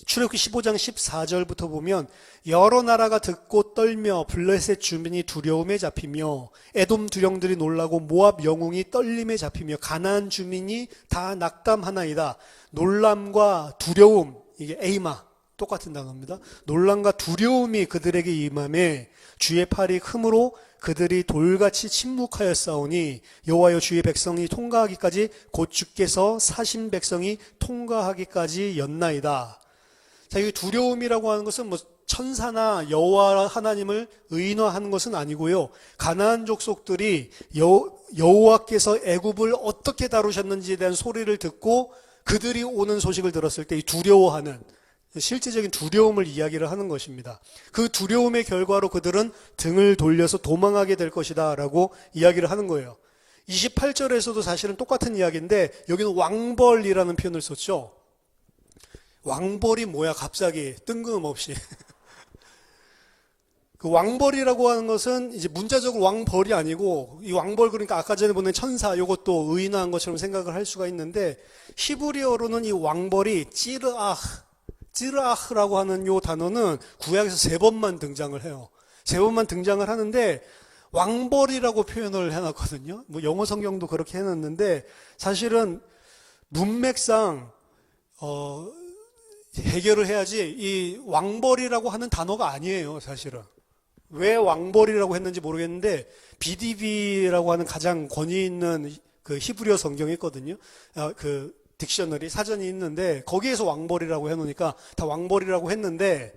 출애굽기 15장 14절부터 보면 여러 나라가 듣고 떨며 블레셋 주민이 두려움에 잡히며 에돔 두령들이 놀라고 모압 영웅이 떨림에 잡히며 가나안 주민이 다 낙담하나이다. 놀람과 두려움, 이게 에이마 똑같은 단어입니다. 놀람과 두려움이 그들에게 임함에 주의 팔이 흠으로 그들이 돌같이 침묵하였사오니 여호와여 주의 백성이 통과하기까지 곧 주께서 사신 백성이 통과하기까지 였나이다. 자, 이 두려움이라고 하는 것은 뭐 천사나 여호와 하나님을 의인화하는 것은 아니고요. 가나안 족속들이 여호와께서 애굽을 어떻게 다루셨는지에 대한 소리를 듣고 그들이 오는 소식을 들었을 때 이 두려워하는 실제적인 두려움을 이야기를 하는 것입니다. 그 두려움의 결과로 그들은 등을 돌려서 도망하게 될 것이다 라고 이야기를 하는 거예요. 28절에서도 사실은 똑같은 이야기인데 여기는 왕벌이라는 표현을 썼죠. 왕벌이 뭐야 갑자기 뜬금없이. 그 왕벌이라고 하는 것은 이제 문자적으로 왕벌이 아니고 이 왕벌 그러니까 아까 전에 보낸 천사 이것도 의인화한 것처럼 생각을 할 수가 있는데 히브리어로는 이 왕벌이 찌르아흐라고 하는 요 단어는 구약에서 3번만 등장을 해요. 3번만 등장을 하는데 왕벌이라고 표현을 해놨거든요. 뭐 영어 성경도 그렇게 해놨는데 사실은 문맥상 해결을 해야지 이 왕벌이라고 하는 단어가 아니에요, 사실은. 왜 왕벌이라고 했는지 모르겠는데 BDB라고 하는 가장 권위 있는 그 히브리어 성경이 있거든요. 그 딕셔너리 사전이 있는데 거기에서 왕벌이라고 해놓으니까 다 왕벌이라고 했는데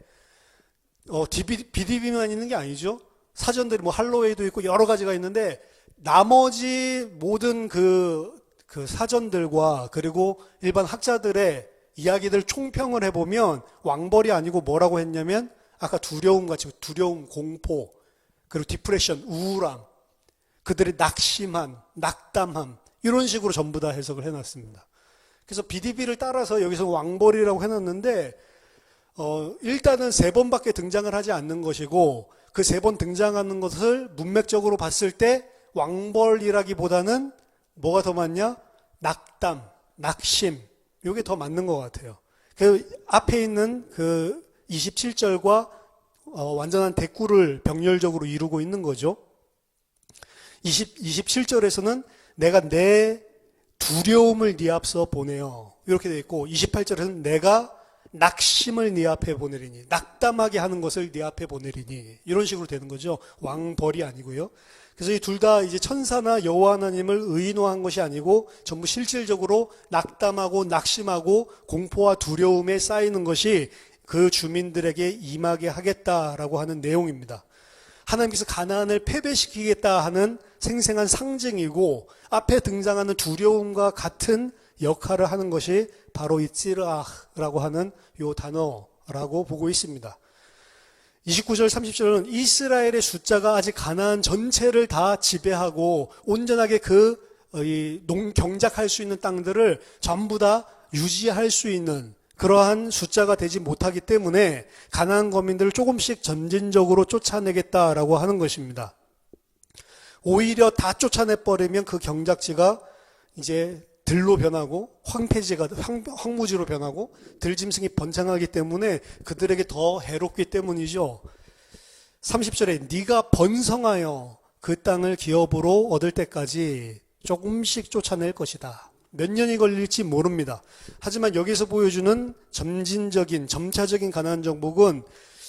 BDB만 있는 게 아니죠. 사전들이 뭐 할로웨이도 있고 여러 가지가 있는데 나머지 모든 그 사전들과 그리고 일반 학자들의 이야기들 총평을 해보면 왕벌이 아니고 뭐라고 했냐면 아까 두려움 같이 두려움, 공포, 그리고 디프레션, 우울함, 그들의 낙심함, 낙담함 이런 식으로 전부 다 해석을 해놨습니다. 그래서 BDB를 따라서 여기서 왕벌이라고 해놨는데 일단은 3번밖에 등장을 하지 않는 것이고 그 3번 등장하는 것을 문맥적으로 봤을 때 왕벌이라기보다는 뭐가 더 많냐? 낙담, 낙심 이게 더 맞는 것 같아요. 그 앞에 있는 그 27절과 완전한 대꾸를 병렬적으로 이루고 있는 거죠. 27절에서는 내가 내 두려움을 네 앞서 보내요. 이렇게 되어 있고 28절에서는 내가 낙심을 네 앞에 보내리니 낙담하게 하는 것을 네 앞에 보내리니 이런 식으로 되는 거죠. 왕벌이 아니고요. 그래서 이 둘 다 이제 천사나 여호와 하나님을 의인화한 것이 아니고 전부 실질적으로 낙담하고 낙심하고 공포와 두려움에 쌓이는 것이 그 주민들에게 임하게 하겠다라고 하는 내용입니다. 하나님께서 가나안을 패배시키겠다 하는 생생한 상징이고 앞에 등장하는 두려움과 같은 역할을 하는 것이 바로 이 찌르아흐라고 하는 요 단어라고 보고 있습니다. 29절 30절은 이스라엘의 숫자가 아직 가나안 전체를 다 지배하고 온전하게 경작할 수 있는 땅들을 전부 다 유지할 수 있는 그러한 숫자가 되지 못하기 때문에 가나안 거민들을 조금씩 점진적으로 쫓아내겠다라고 하는 것입니다. 오히려 다 쫓아내버리면 그 경작지가 이제 들로 변하고 황무지로 변하고 들짐승이 번창하기 때문에 그들에게 더 해롭기 때문이죠. 30절에 네가 번성하여 그 땅을 기업으로 얻을 때까지 조금씩 쫓아낼 것이다. 몇 년이 걸릴지 모릅니다. 하지만 여기서 보여주는 점차적인 가나안 정복은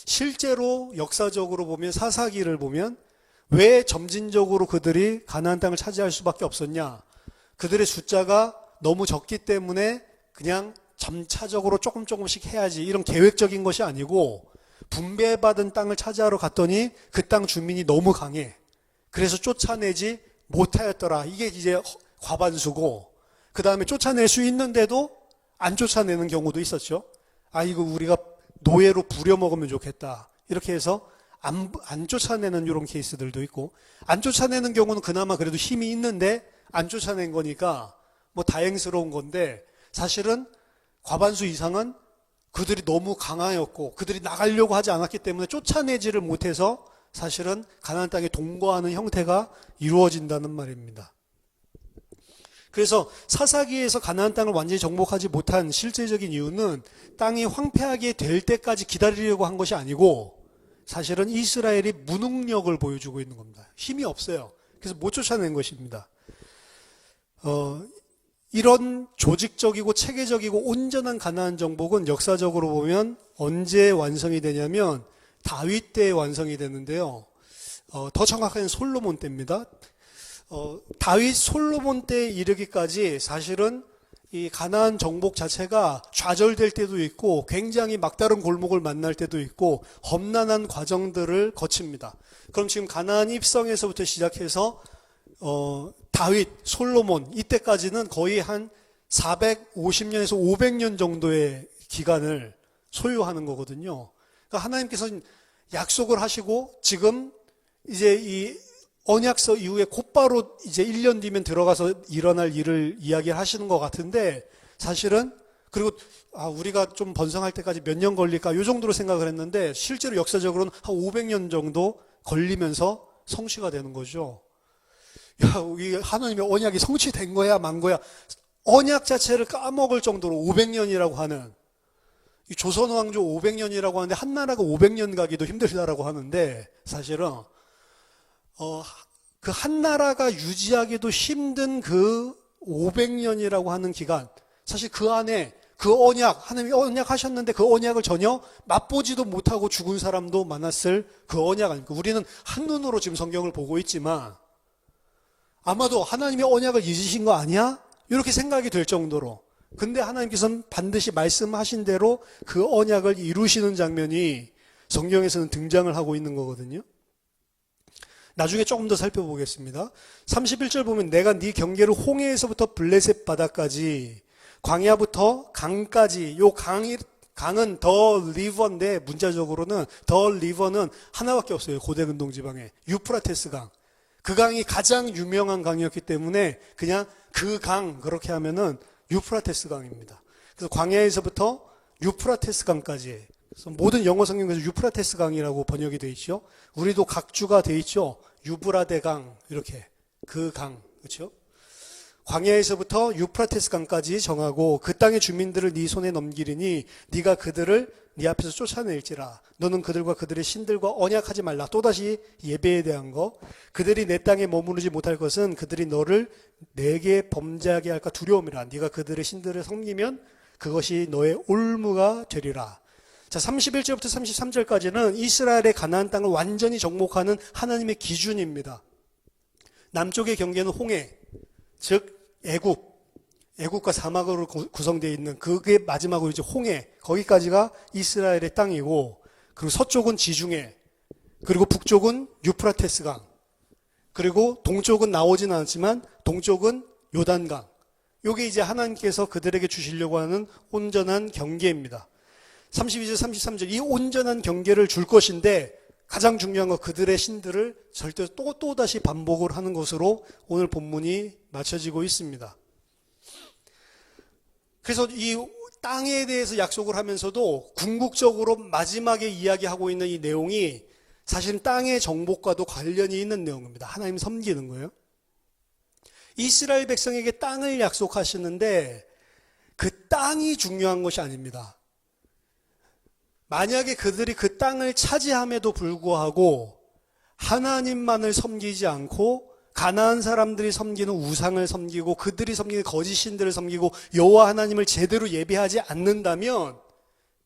실제로 역사적으로 보면 사사기를 보면 왜 점진적으로 그들이 가나안 땅을 차지할 수밖에 없었냐? 그들의 숫자가 너무 적기 때문에 그냥 점차적으로 조금씩 해야지 이런 계획적인 것이 아니고 분배받은 땅을 차지하러 갔더니 그 땅 주민이 너무 강해. 그래서 쫓아내지 못하였더라. 이게 이제 과반수고 그 다음에 쫓아낼 수 있는데도 안 쫓아내는 경우도 있었죠. 이거 우리가 노예로 부려먹으면 좋겠다. 이렇게 해서 안 쫓아내는 이런 케이스들도 있고 안 쫓아내는 경우는 그나마 그래도 힘이 있는데 안 쫓아낸 거니까 뭐 다행스러운 건데 사실은 과반수 이상은 그들이 너무 강하였고 그들이 나가려고 하지 않았기 때문에 쫓아내지를 못해서 사실은 가나안 땅에 동거하는 형태가 이루어진다는 말입니다. 그래서 사사기에서 가나안 땅을 완전히 정복하지 못한 실제적인 이유는 땅이 황폐하게 될 때까지 기다리려고 한 것이 아니고 사실은 이스라엘이 무능력을 보여주고 있는 겁니다. 힘이 없어요. 그래서 못 쫓아낸 것입니다. 이런 조직적이고 체계적이고 온전한 가나안 정복은 역사적으로 보면 언제 완성이 되냐면 다윗 때에 완성이 되는데요. 더 정확하게는 솔로몬 때입니다. 다윗 솔로몬 때에 이르기까지 사실은 이 가나안 정복 자체가 좌절될 때도 있고 굉장히 막다른 골목을 만날 때도 있고 험난한 과정들을 거칩니다. 그럼 지금 가나안 입성에서부터 시작해서 다윗, 솔로몬 이때까지는 거의 한 450년에서 500년 정도의 기간을 소유하는 거거든요. 그러니까 하나님께서는 약속을 하시고 지금 이제 이 언약서 이후에 곧바로 이제 1년 뒤면 들어가서 일어날 일을 이야기하시는 것 같은데 사실은 그리고 우리가 좀 번성할 때까지 몇 년 걸릴까 이 정도로 생각을 했는데 실제로 역사적으로는 한 500년 정도 걸리면서 성취가 되는 거죠. 이 하나님의 언약이 성취된 거야 만 거야 언약 자체를 까먹을 정도로 500년이라고 하는 이 조선 왕조 500년이라고 하는데 한 나라가 500년 가기도 힘들다라고 하는데 사실은 그 한 나라가 유지하기도 힘든 그 500년이라고 하는 기간, 사실 그 안에 그 언약, 하나님이 언약하셨는데 그 언약을 전혀 맛보지도 못하고 죽은 사람도 많았을 그 언약 아닙니까? 우리는 한눈으로 지금 성경을 보고 있지만 아마도 하나님의 언약을 잊으신 거 아니야? 이렇게 생각이 될 정도로. 근데 하나님께서는 반드시 말씀하신 대로 그 언약을 이루시는 장면이 성경에서는 등장을 하고 있는 거거든요. 나중에 조금 더 살펴보겠습니다. 31절 보면 내가 네 경계를 홍해에서부터 블레셋 바다까지 광야부터 강까지 요 강은 더 리버인데 문자적으로는 더 리버는 하나밖에 없어요. 고대 근동 지방에 유프라테스 강. 그 강이 가장 유명한 강이었기 때문에 그냥 그 강 그렇게 하면은 유프라테스 강입니다. 그래서 광야에서부터 유프라테스 강까지 그래서 모든 영어 성경에서 유프라테스 강이라고 번역이 되어 있죠. 우리도 각주가 되어 있죠. 유브라데 강 이렇게 그 강 그렇죠. 광야에서부터 유프라테스 강까지 정하고 그 땅의 주민들을 네 손에 넘기리니 네가 그들을 네 앞에서 쫓아낼지라. 너는 그들과 그들의 신들과 언약하지 말라. 또다시 예배에 대한 거. 그들이 내 땅에 머무르지 못할 것은 그들이 너를 내게 범죄하게 할까 두려움이라. 네가 그들의 신들을 섬기면 그것이 너의 올무가 되리라. 자, 31절부터 33절까지는 이스라엘의 가나안 땅을 완전히 정복하는 하나님의 기준입니다. 남쪽의 경계는 홍해, 즉 애국과 사막으로 구성되어 있는 그게 마지막으로 이제 홍해, 거기까지가 이스라엘의 땅이고, 그리고 서쪽은 지중해, 그리고 북쪽은 유프라테스 강, 그리고 동쪽은 나오진 않지만 동쪽은 요단강. 이게 이제 하나님께서 그들에게 주시려고 하는 온전한 경계입니다. 32절, 33절 이 온전한 경계를 줄 것인데 가장 중요한 건 그들의 신들을 절대 또다시 반복을 하는 것으로 오늘 본문이 맞춰지고 있습니다. 그래서 이 땅에 대해서 약속을 하면서도 궁극적으로 마지막에 이야기하고 있는 이 내용이 사실은 땅의 정복과도 관련이 있는 내용입니다. 하나님 섬기는 거예요. 이스라엘 백성에게 땅을 약속하시는데 그 땅이 중요한 것이 아닙니다. 만약에 그들이 그 땅을 차지함에도 불구하고 하나님만을 섬기지 않고 가나안 사람들이 섬기는 우상을 섬기고 그들이 섬기는 거짓 신들을 섬기고 여호와 하나님을 제대로 예배하지 않는다면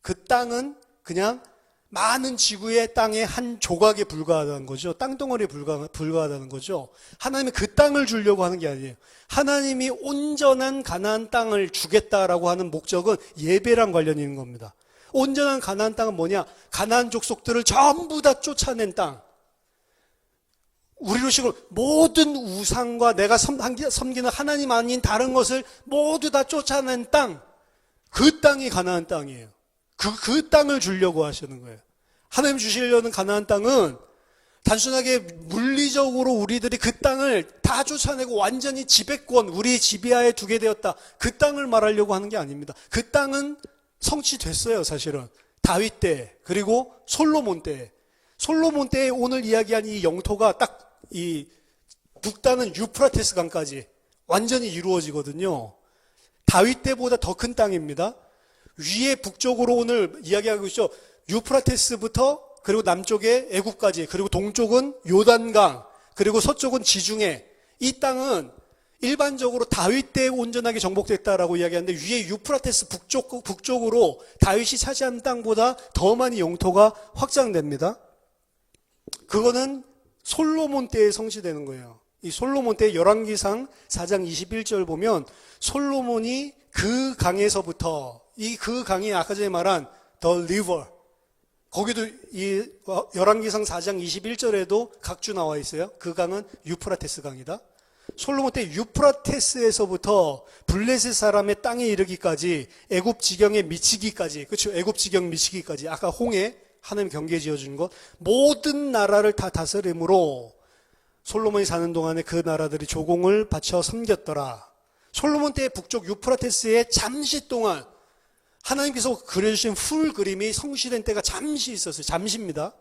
그 땅은 그냥 많은 지구의 땅의 한 조각에 불과하다는 거죠. 땅덩어리에 불과하다는 거죠. 하나님은 그 땅을 주려고 하는 게 아니에요. 하나님이 온전한 가나안 땅을 주겠다라고 하는 목적은 예배랑 관련이 있는 겁니다. 온전한 가나안 땅은 뭐냐? 가나안 족속들을 전부 다 쫓아낸 땅. 우리로 식으로 모든 우상과 내가 섬기는 하나님 아닌 다른 것을 모두 다 쫓아낸 땅. 그 땅이 가나안 땅이에요. 그 땅을 주려고 하시는 거예요. 하나님 주시려는 가나안 땅은 단순하게 물리적으로 우리들이 그 땅을 다 쫓아내고 완전히 지배권, 우리 지배하에 두게 되었다. 그 땅을 말하려고 하는 게 아닙니다. 그 땅은 성취됐어요, 사실은. 다윗 때, 그리고 솔로몬 때. 솔로몬 때에 오늘 이야기한 이 영토가 딱 이 북단은 유프라테스 강까지 완전히 이루어지거든요. 다윗 때보다 더 큰 땅입니다. 위에 북쪽으로 오늘 이야기하고 있죠. 유프라테스부터 그리고 남쪽에 애굽까지, 그리고 동쪽은 요단강, 그리고 서쪽은 지중해. 이 땅은 일반적으로 다윗 때 온전하게 정복됐다라고 이야기하는데 위에 유프라테스 북쪽으로 다윗이 차지한 땅보다 더 많이 영토가 확장됩니다. 그거는 솔로몬 때에 성취되는 거예요. 이 솔로몬 때 열왕기상 4장 21절 보면 솔로몬이 그 강에서부터 그 강이 아까 전에 말한 The River, 거기도 이 열왕기상 4장 21절에도 각주 나와 있어요. 그 강은 유프라테스 강이다. 솔로몬 때 유프라테스에서부터 블레셋 사람의 땅에 이르기까지 애굽 지경에 미치기까지, 그렇죠? 애굽 지경 미치기까지, 아까 홍해 하나님 경계 지어준 것, 모든 나라를 다 다스림으로 솔로몬이 사는 동안에 그 나라들이 조공을 바쳐 섬겼더라. 솔로몬 때의 북쪽 유프라테스에 잠시 동안 하나님께서 그려주신 풀 그림이 성취된 때가 잠시 있었어요. 잠시입니다.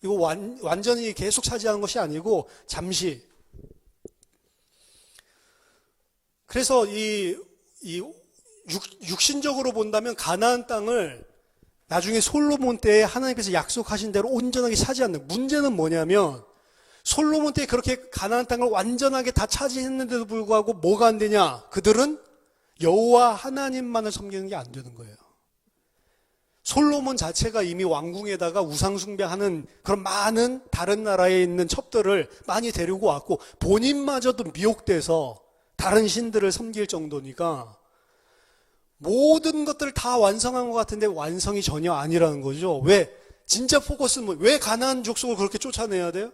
이거 완전히 계속 차지하는 것이 아니고 잠시. 그래서 이 육신적으로 본다면 가나안 땅을 나중에 솔로몬 때에 하나님께서 약속하신 대로 온전하게 차지하는, 문제는 뭐냐면 솔로몬 때 그렇게 가나안 땅을 완전하게 다 차지했는데도 불구하고 뭐가 안 되냐? 그들은 여호와 하나님만을 섬기는 게 안 되는 거예요. 솔로몬 자체가 이미 왕궁에다가 우상 숭배하는 그런 많은 다른 나라에 있는 첩들을 많이 데리고 왔고 본인마저도 미혹돼서 다른 신들을 섬길 정도니까 모든 것들을 다 완성한 것 같은데 완성이 전혀 아니라는 거죠. 왜? 진짜 포커스는 왜 가나안 족속을 그렇게 쫓아내야 돼요?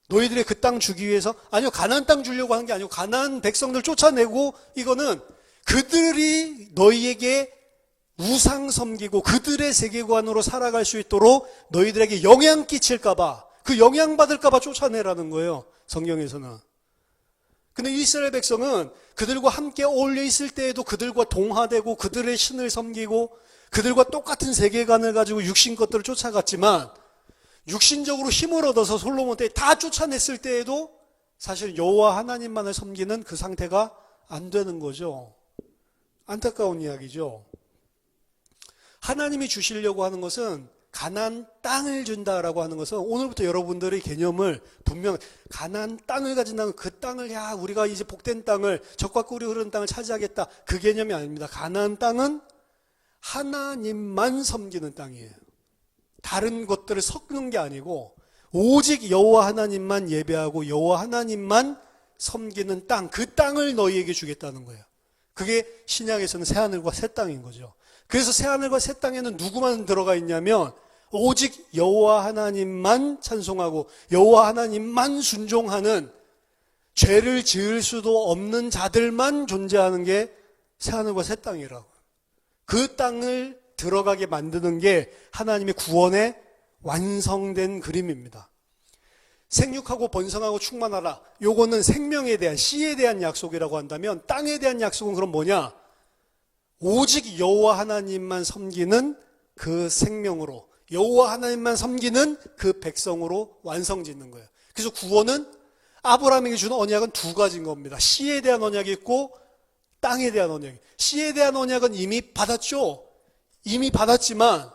너희들의 그 땅 주기 위해서? 아니요, 가나안 땅 주려고 하는 게 아니고 가나안 백성들 쫓아내고, 이거는 그들이 너희에게 우상 섬기고 그들의 세계관으로 살아갈 수 있도록 너희들에게 영향 끼칠까봐, 그 영향 받을까봐 쫓아내라는 거예요, 성경에서는. 근데 이스라엘 백성은 그들과 함께 어울려 있을 때에도 그들과 동화되고 그들의 신을 섬기고 그들과 똑같은 세계관을 가지고 육신 것들을 쫓아갔지만, 육신적으로 힘을 얻어서 솔로몬 때 다 쫓아냈을 때에도 사실 여호와 하나님만을 섬기는 그 상태가 안 되는 거죠. 안타까운 이야기죠. 하나님이 주시려고 하는 것은, 가나안 땅을 준다라고 하는 것은 오늘부터 여러분들의 개념을 분명, 가나안 땅을 가진다는 그 땅을, 야 우리가 이제 복된 땅을, 적과 꿀이 흐르는 땅을 차지하겠다, 그 개념이 아닙니다. 가나안 땅은 하나님만 섬기는 땅이에요. 다른 것들을 섞는 게 아니고 오직 여호와 하나님만 예배하고 여호와 하나님만 섬기는 땅, 그 땅을 너희에게 주겠다는 거예요. 그게 신약에서는 새하늘과 새 땅인 거죠. 그래서 새하늘과 새 땅에는 누구만 들어가 있냐면 오직 여호와 하나님만 찬송하고 여호와 하나님만 순종하는, 죄를 지을 수도 없는 자들만 존재하는 게 새하늘과 새 땅이라고. 그 땅을 들어가게 만드는 게 하나님의 구원의 완성된 그림입니다. 생육하고 번성하고 충만하라, 요거는 생명에 대한, 씨에 대한 약속이라고 한다면, 땅에 대한 약속은 그럼 뭐냐? 오직 여호와 하나님만 섬기는 그 생명으로, 여호와 하나님만 섬기는 그 백성으로 완성짓는 거예요. 그래서 구원은 아브라함에게 주는 언약은 두 가지인 겁니다. 씨에 대한 언약이 있고 땅에 대한 언약이. 씨에 대한 언약은 이미 받았죠. 이미 받았지만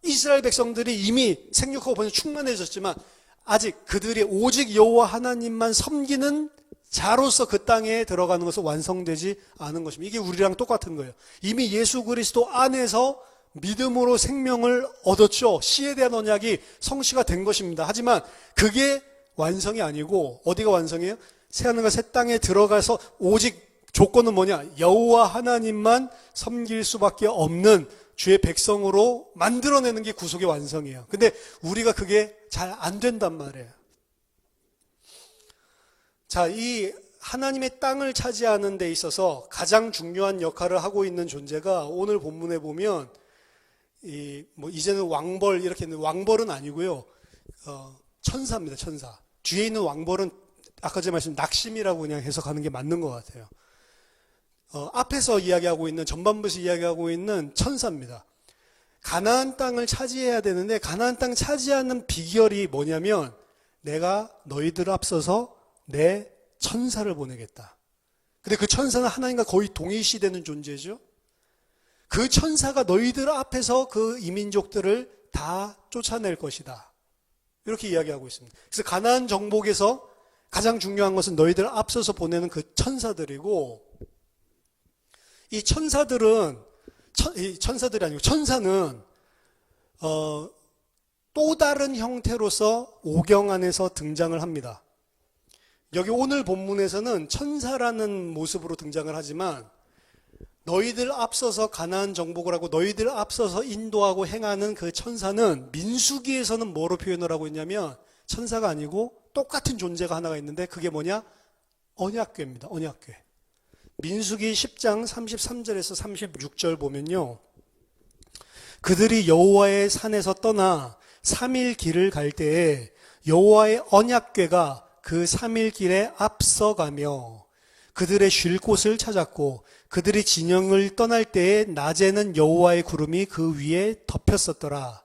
이스라엘 백성들이 이미 생육하고 번성 충만해졌지만 아직 그들이 오직 여호와 하나님만 섬기는 자로서 그 땅에 들어가는 것은 완성되지 않은 것입니다. 이게 우리랑 똑같은 거예요. 이미 예수 그리스도 안에서 믿음으로 생명을 얻었죠. 씨에 대한 언약이 성취가 된 것입니다. 하지만 그게 완성이 아니고 어디가 완성이에요? 새하늘과 새 땅에 들어가서 오직 조건은 뭐냐? 여호와 하나님만 섬길 수밖에 없는 주의 백성으로 만들어내는 게 구속의 완성이에요. 근데 우리가 그게 잘 안 된단 말이에요. 자, 이 하나님의 땅을 차지하는 데 있어서 가장 중요한 역할을 하고 있는 존재가 오늘 본문에 보면 이제는 왕벌 이렇게 있는, 왕벌은 아니고요. 천사입니다, 천사. 뒤에 있는 왕벌은 아까 전에 말씀 낙심이라고 그냥 해석하는 게 맞는 것 같아요. 앞에서 이야기하고 있는, 전반부에서 이야기하고 있는 천사입니다. 가나안 땅을 차지해야 되는데 가나안 땅 차지하는 비결이 뭐냐면, 내가 너희들 앞서서 내 천사를 보내겠다. 근데 그 천사는 하나님과 거의 동일시되는 존재죠. 그 천사가 너희들 앞에서 그 이민족들을 다 쫓아낼 것이다. 이렇게 이야기하고 있습니다. 그래서 가나안 정복에서 가장 중요한 것은 너희들 앞서서 보내는 그 천사들이고, 이 천사들은, 천사들이 아니고 천사는 또 다른 형태로서 오경 안에서 등장을 합니다. 여기 오늘 본문에서는 천사라는 모습으로 등장을 하지만 너희들 앞서서 가나안 정복을 하고 너희들 앞서서 인도하고 행하는 그 천사는 민수기에서는 뭐로 표현을 하고 있냐면 천사가 아니고 똑같은 존재가 하나가 있는데 그게 뭐냐? 언약궤입니다. 언약궤. 민수기 10장 33절에서 36절 보면요. 그들이 여호와의 산에서 떠나 3일 길을 갈 때에 여호와의 언약궤가 그 3일 길에 앞서가며 그들의 쉴 곳을 찾았고 그들이 진영을 떠날 때에 낮에는 여호와의 구름이 그 위에 덮였었더라.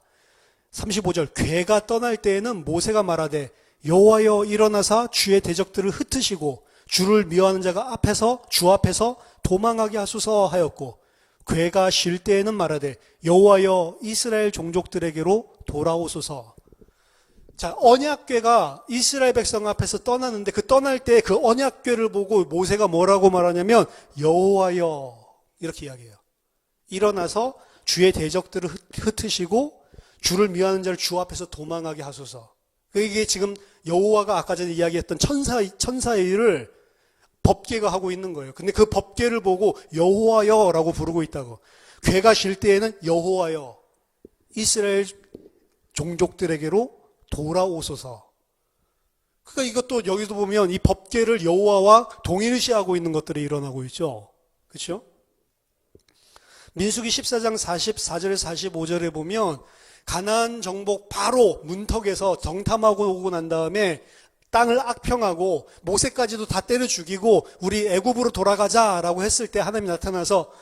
35절 궤가 떠날 때에는 모세가 말하되 여호와여 일어나사 주의 대적들을 흩으시고 주를 미워하는 자가 주 앞에서 도망하게 하소서 하였고 궤가 쉴 때에는 말하되 여호와여 이스라엘 종족들에게로 돌아오소서. 자, 언약궤가 이스라엘 백성 앞에서 떠나는데 그 떠날 때 그 언약궤를 보고 모세가 뭐라고 말하냐면 여호와여 이렇게 이야기해요. 일어나서 주의 대적들을 흩으시고 주를 미워하는 자를 주 앞에서 도망하게 하소서. 이게 지금 여호와가 아까 전에 이야기했던 천사의 일을 법궤가 하고 있는 거예요. 근데 그 법궤를 보고 여호와여라고 부르고 있다고. 궤가 쉴 때에는 여호와여 이스라엘 종족들에게로 돌아오소서. 그러니까 이것도 여기도 보면 이 법궤를 여호와와 동일시하고 있는 것들이 일어나고 있죠. 그렇죠? 민수기 14장 44절에서 45절에 보면 가나안 정복 바로 문턱에서 정탐하고 오고 난 다음에 땅을 악평하고 모세까지도 다 때려 죽이고 우리 애굽으로 돌아가자라고 했을 때 하나님이 나타나서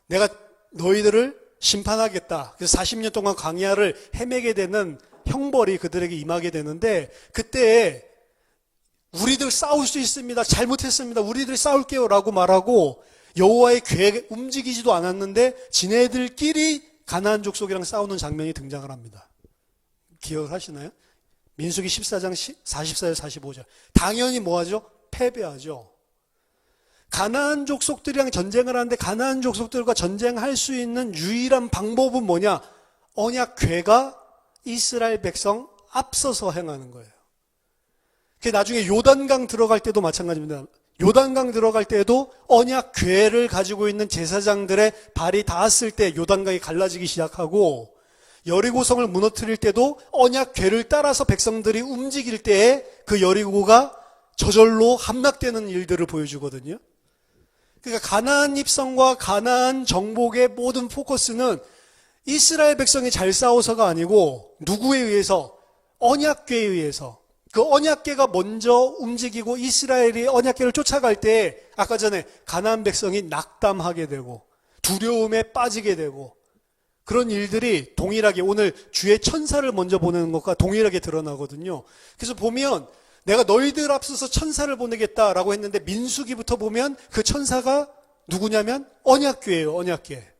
내가 너희들을 심판하겠다. 그래서 40년 동안 광야를 헤매게 되는 형벌이 그들에게 임하게 되는데 그때 우리들 싸울 수 있습니다. 잘못했습니다. 우리들이 싸울게요 라고 말하고 여호와의 궤 움직이지도 않았는데 지네들끼리 가나안 족속이랑 싸우는 장면이 등장을 합니다. 기억을 하시나요? 민수기 14장 44절 45절. 당연히 뭐하죠? 패배하죠. 가나안 족속들이랑 전쟁을 하는데 가나안 족속들과 전쟁할 수 있는 유일한 방법은 뭐냐? 언약궤가 이스라엘 백성 앞서서 행하는 거예요. 나중에 요단강 들어갈 때도 마찬가지입니다. 요단강 들어갈 때도 언약궤를 가지고 있는 제사장들의 발이 닿았을 때 요단강이 갈라지기 시작하고 여리고성을 무너뜨릴 때도 언약궤를 따라서 백성들이 움직일 때에 그 여리고가 저절로 함락되는 일들을 보여주거든요. 그러니까 가나안 입성과 가나안 정복의 모든 포커스는 이스라엘 백성이 잘 싸워서가 아니고 누구에 의해서? 언약궤에 의해서. 그 언약궤가 먼저 움직이고 이스라엘이 언약궤를 쫓아갈 때 아까 전에 가나안 백성이 낙담하게 되고 두려움에 빠지게 되고 그런 일들이 동일하게 오늘 주의 천사를 먼저 보내는 것과 동일하게 드러나거든요. 그래서 보면 내가 너희들 앞서서 천사를 보내겠다라고 했는데 민수기부터 보면 그 천사가 누구냐면 언약궤예요. 언약궤.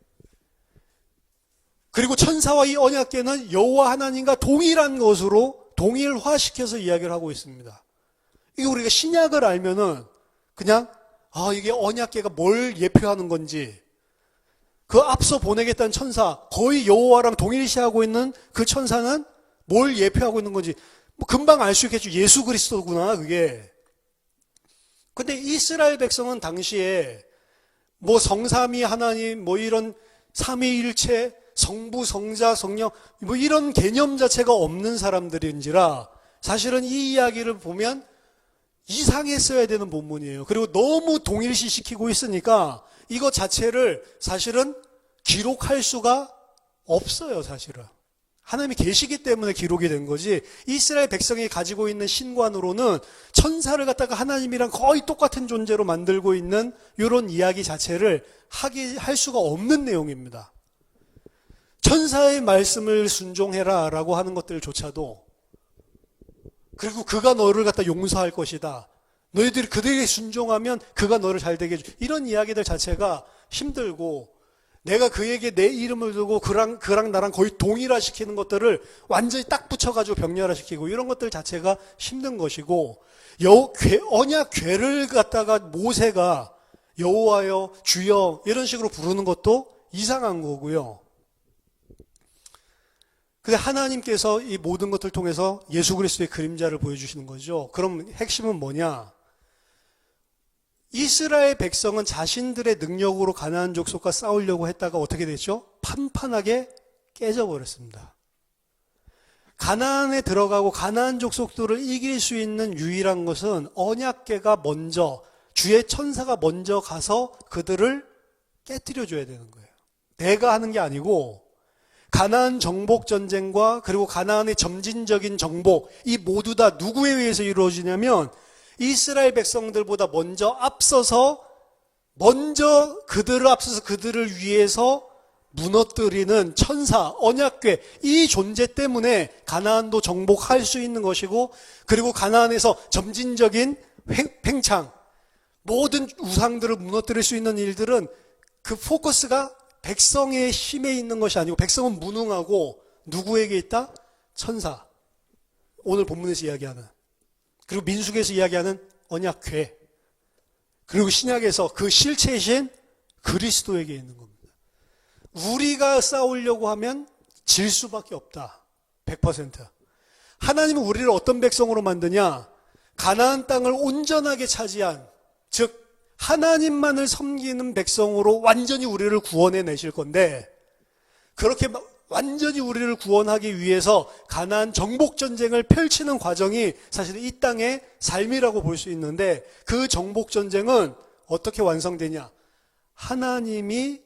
그리고 천사와 이 언약궤는 여호와 하나님과 동일한 것으로 동일화시켜서 이야기를 하고 있습니다. 이게 우리가 신약을 알면은 그냥 이게 언약궤가 뭘 예표하는 건지 그 앞서 보내겠다는 천사 거의 여호와랑 동일시하고 있는 그 천사는 뭘 예표하고 있는 건지 금방 알 수 있겠죠. 예수 그리스도구나 그게. 근데 이스라엘 백성은 당시에 성삼위 하나님 이런 삼위일체 성부, 성자, 성령 이런 개념 자체가 없는 사람들인지라 사실은 이 이야기를 보면 이상했어야 되는 본문이에요. 그리고 너무 동일시시키고 있으니까 이거 자체를 사실은 기록할 수가 없어요. 사실은 하나님이 계시기 때문에 기록이 된 거지 이스라엘 백성이 가지고 있는 신관으로는 천사를 갖다가 하나님이랑 거의 똑같은 존재로 만들고 있는 이런 이야기 자체를 할 수가 없는 내용입니다. 천사의 말씀을 순종해라 라고 하는 것들조차도 그리고 그가 너를 갖다 용서할 것이다. 너희들이 그들에게 순종하면 그가 너를 잘되게 해줘. 이런 이야기들 자체가 힘들고 내가 그에게 내 이름을 두고 그랑 나랑 거의 동일화시키는 것들을 완전히 딱 붙여가지고 병렬화시키고 이런 것들 자체가 힘든 것이고 언약궤를 갖다가 모세가 여호와여 주여 이런 식으로 부르는 것도 이상한 거고요. 근데 하나님께서 이 모든 것을 통해서 예수 그리스도의 그림자를 보여주시는 거죠. 그럼 핵심은 뭐냐? 이스라엘 백성은 자신들의 능력으로 가나안 족속과 싸우려고 했다가 어떻게 됐죠? 판판하게 깨져버렸습니다. 가나안에 들어가고 가나안 족속들을 이길 수 있는 유일한 것은 언약궤가 먼저, 주의 천사가 먼저 가서 그들을 깨뜨려 줘야 되는 거예요. 내가 하는 게 아니고 가나안 정복 전쟁과 그리고 가나안의 점진적인 정복, 이 모두 다 누구에 의해서 이루어지냐면 이스라엘 백성들보다 먼저 그들을 앞서서 그들을 위해서 무너뜨리는 천사, 언약궤, 이 존재 때문에 가나안도 정복할 수 있는 것이고, 그리고 가나안에서 점진적인 팽창, 모든 우상들을 무너뜨릴 수 있는 일들은 그 포커스가 백성의 힘에 있는 것이 아니고, 백성은 무능하고 누구에게 있다? 천사. 오늘 본문에서 이야기하는, 그리고 민수기에서 이야기하는 언약궤, 그리고 신약에서 그 실체이신 그리스도에게 있는 겁니다. 우리가 싸우려고 하면 질 수밖에 없다. 100%. 하나님은 우리를 어떤 백성으로 만드냐? 가나안 땅을 온전하게 차지한, 즉 하나님만을 섬기는 백성으로 완전히 우리를 구원해 내실 건데, 그렇게 완전히 우리를 구원하기 위해서 가나안 정복 전쟁을 펼치는 과정이 사실은 이 땅의 삶이라고 볼 수 있는데, 그 정복 전쟁은 어떻게 완성되냐? 하나님이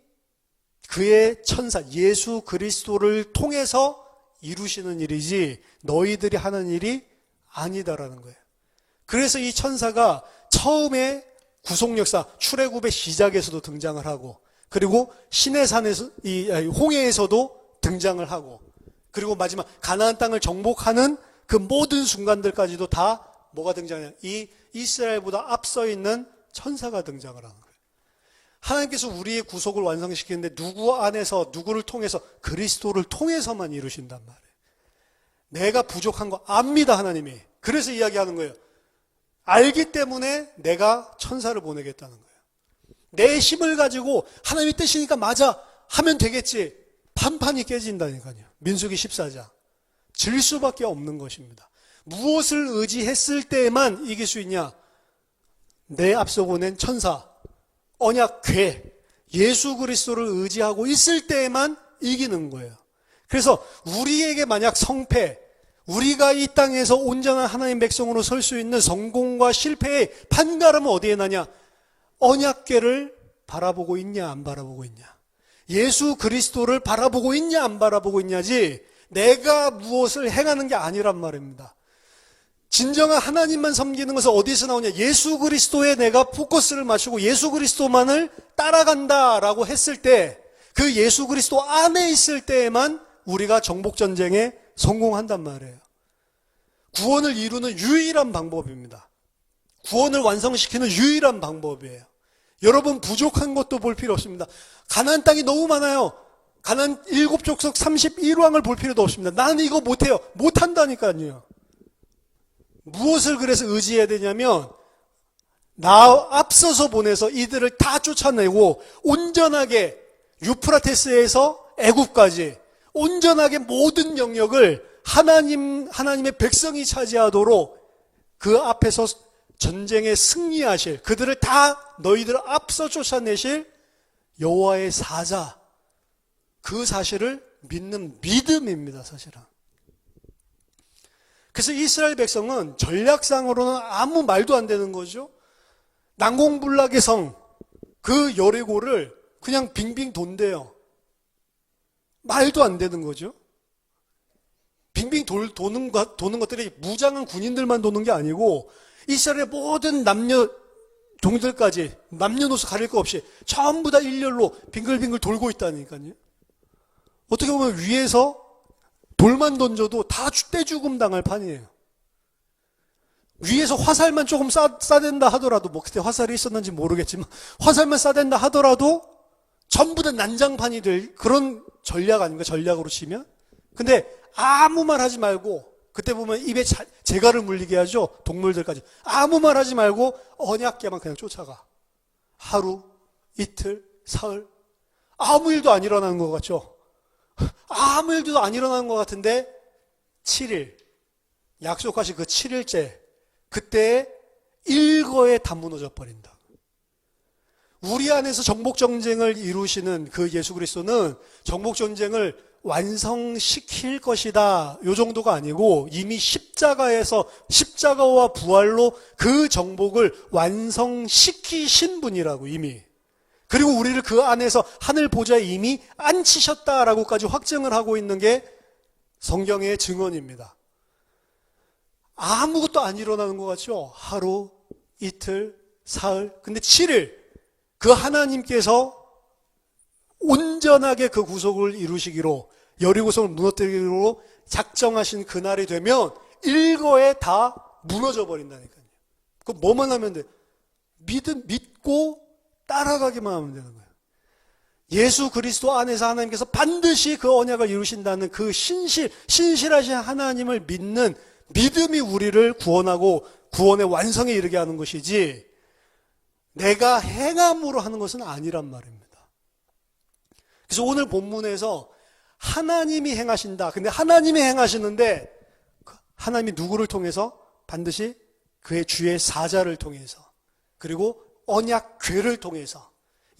그의 천사 예수 그리스도를 통해서 이루시는 일이지 너희들이 하는 일이 아니다라는 거예요. 그래서 이 천사가 처음에 구속 역사 출애굽의 시작에서도 등장을 하고, 그리고 시내산에서 이 홍해에서도 등장을 하고, 그리고 마지막 가나안 땅을 정복하는 그 모든 순간들까지도 다 뭐가 등장해요? 이 이스라엘보다 앞서 있는 천사가 등장을 하는 거예요. 하나님께서 우리의 구속을 완성시키는데 누구 안에서, 누구를 통해서? 그리스도를 통해서만 이루신단 말이에요. 내가 부족한 거 압니다, 하나님이. 그래서 이야기하는 거예요. 알기 때문에 내가 천사를 보내겠다는 거예요. 내 힘을 가지고 하나님의 뜻이니까 맞아 하면 되겠지. 판판이 깨진다니까요. 민수기 14장. 질 수밖에 없는 것입니다. 무엇을 의지했을 때에만 이길 수 있냐? 내 앞서 보낸 천사, 언약궤, 예수 그리스도를 의지하고 있을 때에만 이기는 거예요. 그래서 우리에게 만약 성패, 우리가 이 땅에서 온전한 하나님 백성으로 설 수 있는 성공과 실패의 판가름은 어디에 나냐? 언약궤를 바라보고 있냐, 안 바라보고 있냐? 예수 그리스도를 바라보고 있냐, 안 바라보고 있냐지 내가 무엇을 행하는 게 아니란 말입니다. 진정한 하나님만 섬기는 것은 어디서 나오냐? 예수 그리스도에 내가 포커스를 맞추고 예수 그리스도만을 따라간다라고 했을 때, 그 예수 그리스도 안에 있을 때에만 우리가 정복전쟁에 성공한단 말이에요. 구원을 이루는 유일한 방법입니다. 구원을 완성시키는 유일한 방법이에요. 여러분 부족한 것도 볼 필요 없습니다. 가나안 땅이 너무 많아요. 가나안 7족속 31왕을 볼 필요도 없습니다. 나는 이거 못해요. 못한다니까요. 무엇을 그래서 의지해야 되냐면, 나 앞서서 보내서 이들을 다 쫓아내고 온전하게 유프라테스에서 애굽까지 온전하게 모든 영역을 하나님의 백성이 차지하도록 그 앞에서 전쟁에 승리하실, 그들을 다 너희들 앞서 쫓아내실 여호와의 사자, 그 사실을 믿는 믿음입니다, 사실은. 그래서 이스라엘 백성은 전략상으로는 아무 말도 안 되는 거죠. 난공불락의 성, 그 여리고를 그냥 빙빙 돈대요. 말도 안 되는 거죠. 빙빙 도는 것들이 무장한 군인들만 도는 게 아니고 이스라엘의 모든 동들까지 남녀노소 가릴 거 없이 전부 다 일렬로 빙글빙글 돌고 있다니까요. 어떻게 보면 위에서 돌만 던져도 다 떼죽음 당할 판이에요. 위에서 화살만 조금 쏴댄다 하더라도, 뭐 그때 화살이 있었는지 모르겠지만 화살만 쏴댄다 하더라도 전부 다 난장판이 될 그런 전략 아닌가, 전략으로 치면. 근데 아무 말 하지 말고, 그때 보면 입에 재갈을 물리게 하죠, 동물들까지. 아무 말 하지 말고 언약궤만 그냥 쫓아가. 하루, 이틀, 사흘, 아무 일도 안 일어나는 것 같죠. 아무 일도 안 일어나는 것 같은데 7일, 약속하신 그 7일째, 그때 일거에 다 무너져 버린다. 우리 안에서 정복전쟁을 이루시는 그 예수 그리스도는 정복전쟁을 완성시킬 것이다, 요 정도가 아니고 이미 십자가와 부활로 그 정복을 완성시키신 분이라고, 이미. 그리고 우리를 그 안에서 하늘 보좌에 이미 앉히셨다라고까지 확증을 하고 있는 게 성경의 증언입니다. 아무것도 안 일어나는 것 같죠? 하루, 이틀, 사흘, 근데 7일 그 하나님께서 온전하게 그 구속을 이루시기로, 여리고성을 무너뜨리기로 작정하신 그날이 되면 일거에 다 무너져 버린다니까요. 그 뭐만 하면 돼? 믿고 따라가기만 하면 되는 거예요. 예수 그리스도 안에서 하나님께서 반드시 그 언약을 이루신다는 그 신실하신 하나님을 믿는 믿음이 우리를 구원하고 구원의 완성에 이르게 하는 것이지, 내가 행함으로 하는 것은 아니란 말입니다. 그래서 오늘 본문에서 하나님이 행하신다. 근데 하나님이 행하시는데 하나님이 누구를 통해서? 반드시 그의 주의 사자를 통해서, 그리고 언약궤를 통해서,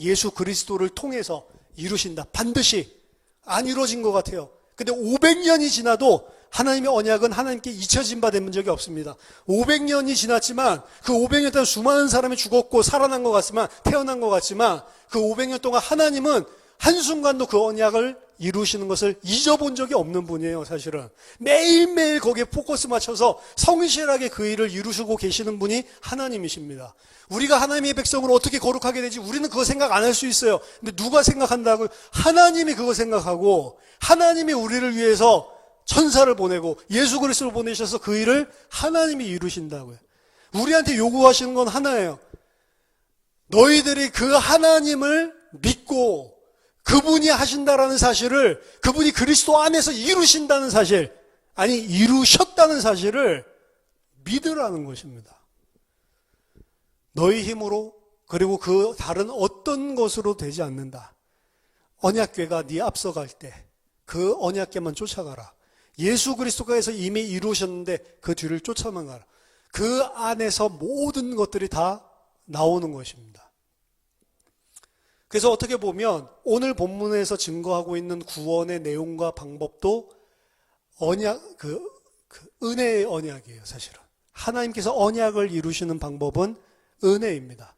예수 그리스도를 통해서 이루신다. 반드시. 안 이루어진 것 같아요. 근데 500년이 지나도 하나님의 언약은 하나님께 잊혀진 바 된 적이 없습니다. 500년이 지났지만 그 500년 동안 수많은 사람이 죽었고 살아난 것 같지만, 태어난 것 같지만, 그 500년 동안 하나님은 한순간도 그 언약을 이루시는 것을 잊어본 적이 없는 분이에요. 사실은 매일매일 거기에 포커스 맞춰서 성실하게 그 일을 이루시고 계시는 분이 하나님이십니다. 우리가 하나님의 백성으로 어떻게 거룩하게 되지? 우리는 그거 생각 안 할 수 있어요. 근데 누가 생각한다고요? 하나님이 그거 생각하고, 하나님이 우리를 위해서 천사를 보내고 예수 그리스도를 보내셔서 그 일을 하나님이 이루신다고요. 우리한테 요구하시는 건 하나예요. 너희들이 그 하나님을 믿고 그분이 하신다라는 사실을, 그분이 그리스도 안에서 이루신다는 사실, 아니 이루셨다는 사실을 믿으라는 것입니다. 너희 힘으로, 그리고 그 다른 어떤 것으로 되지 않는다. 언약궤가 네 앞서갈 때 그 언약궤만 쫓아가라. 예수 그리스도께서 이미 이루셨는데 그 뒤를 쫓아만 가라. 그 안에서 모든 것들이 다 나오는 것입니다. 그래서 어떻게 보면 오늘 본문에서 증거하고 있는 구원의 내용과 방법도 은혜의 언약이에요, 사실은. 하나님께서 언약을 이루시는 방법은 은혜입니다.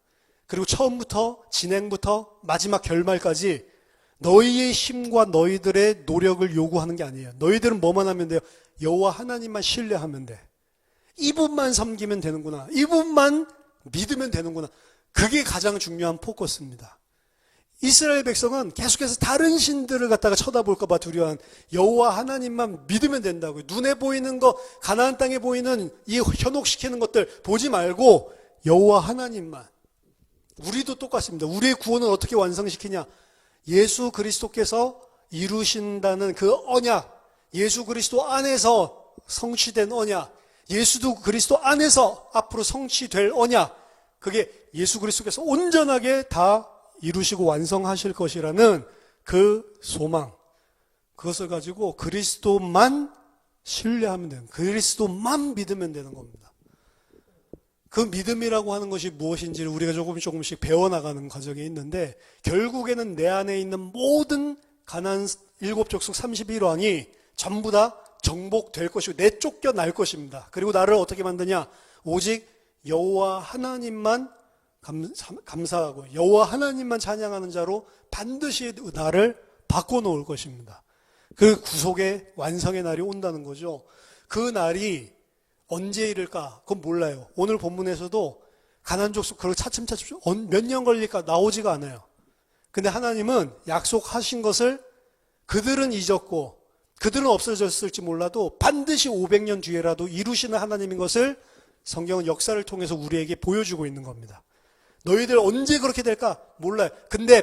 그리고 처음부터 진행부터 마지막 결말까지 너희의 힘과 너희들의 노력을 요구하는 게 아니에요. 너희들은 뭐만 하면 돼요? 여호와 하나님만 신뢰하면 돼. 이분만 섬기면 되는구나. 이분만 믿으면 되는구나. 그게 가장 중요한 포커스입니다. 이스라엘 백성은 계속해서 다른 신들을 갖다가 쳐다볼까 봐 두려워한, 여호와 하나님만 믿으면 된다고요. 눈에 보이는 거, 가나안 땅에 보이는 이 현혹시키는 것들 보지 말고 여호와 하나님만. 우리도 똑같습니다. 우리의 구원은 어떻게 완성시키냐? 예수 그리스도께서 이루신다는 그 언약, 예수 그리스도 안에서 성취된 언약, 예수도 그리스도 안에서 앞으로 성취될 언약, 그게 예수 그리스도께서 온전하게 다 이루시고 완성하실 것이라는 그 소망, 그것을 가지고 그리스도만 신뢰하면 되는, 그리스도만 믿으면 되는 겁니다. 그 믿음이라고 하는 것이 무엇인지를 우리가 조금씩 배워나가는 과정이 있는데, 결국에는 내 안에 있는 모든 가나안 7족속 31왕이 전부 다 정복될 것이고 내쫓겨날 것입니다. 그리고 나를 어떻게 만드냐? 오직 여호와 하나님만 감사하고 여호와 하나님만 찬양하는 자로 반드시 나를 바꿔놓을 것입니다. 그 구속의 완성의 날이 온다는 거죠. 그 날이 언제 이를까? 그건 몰라요. 오늘 본문에서도 가나안 족속 그걸 차츰차츰 몇 년 걸릴까 나오지가 않아요. 근데 하나님은 약속하신 것을 그들은 잊었고 그들은 없어졌을지 몰라도 반드시 500년 뒤에라도 이루시는 하나님인 것을 성경은 역사를 통해서 우리에게 보여주고 있는 겁니다. 너희들 언제 그렇게 될까? 몰라요. 근데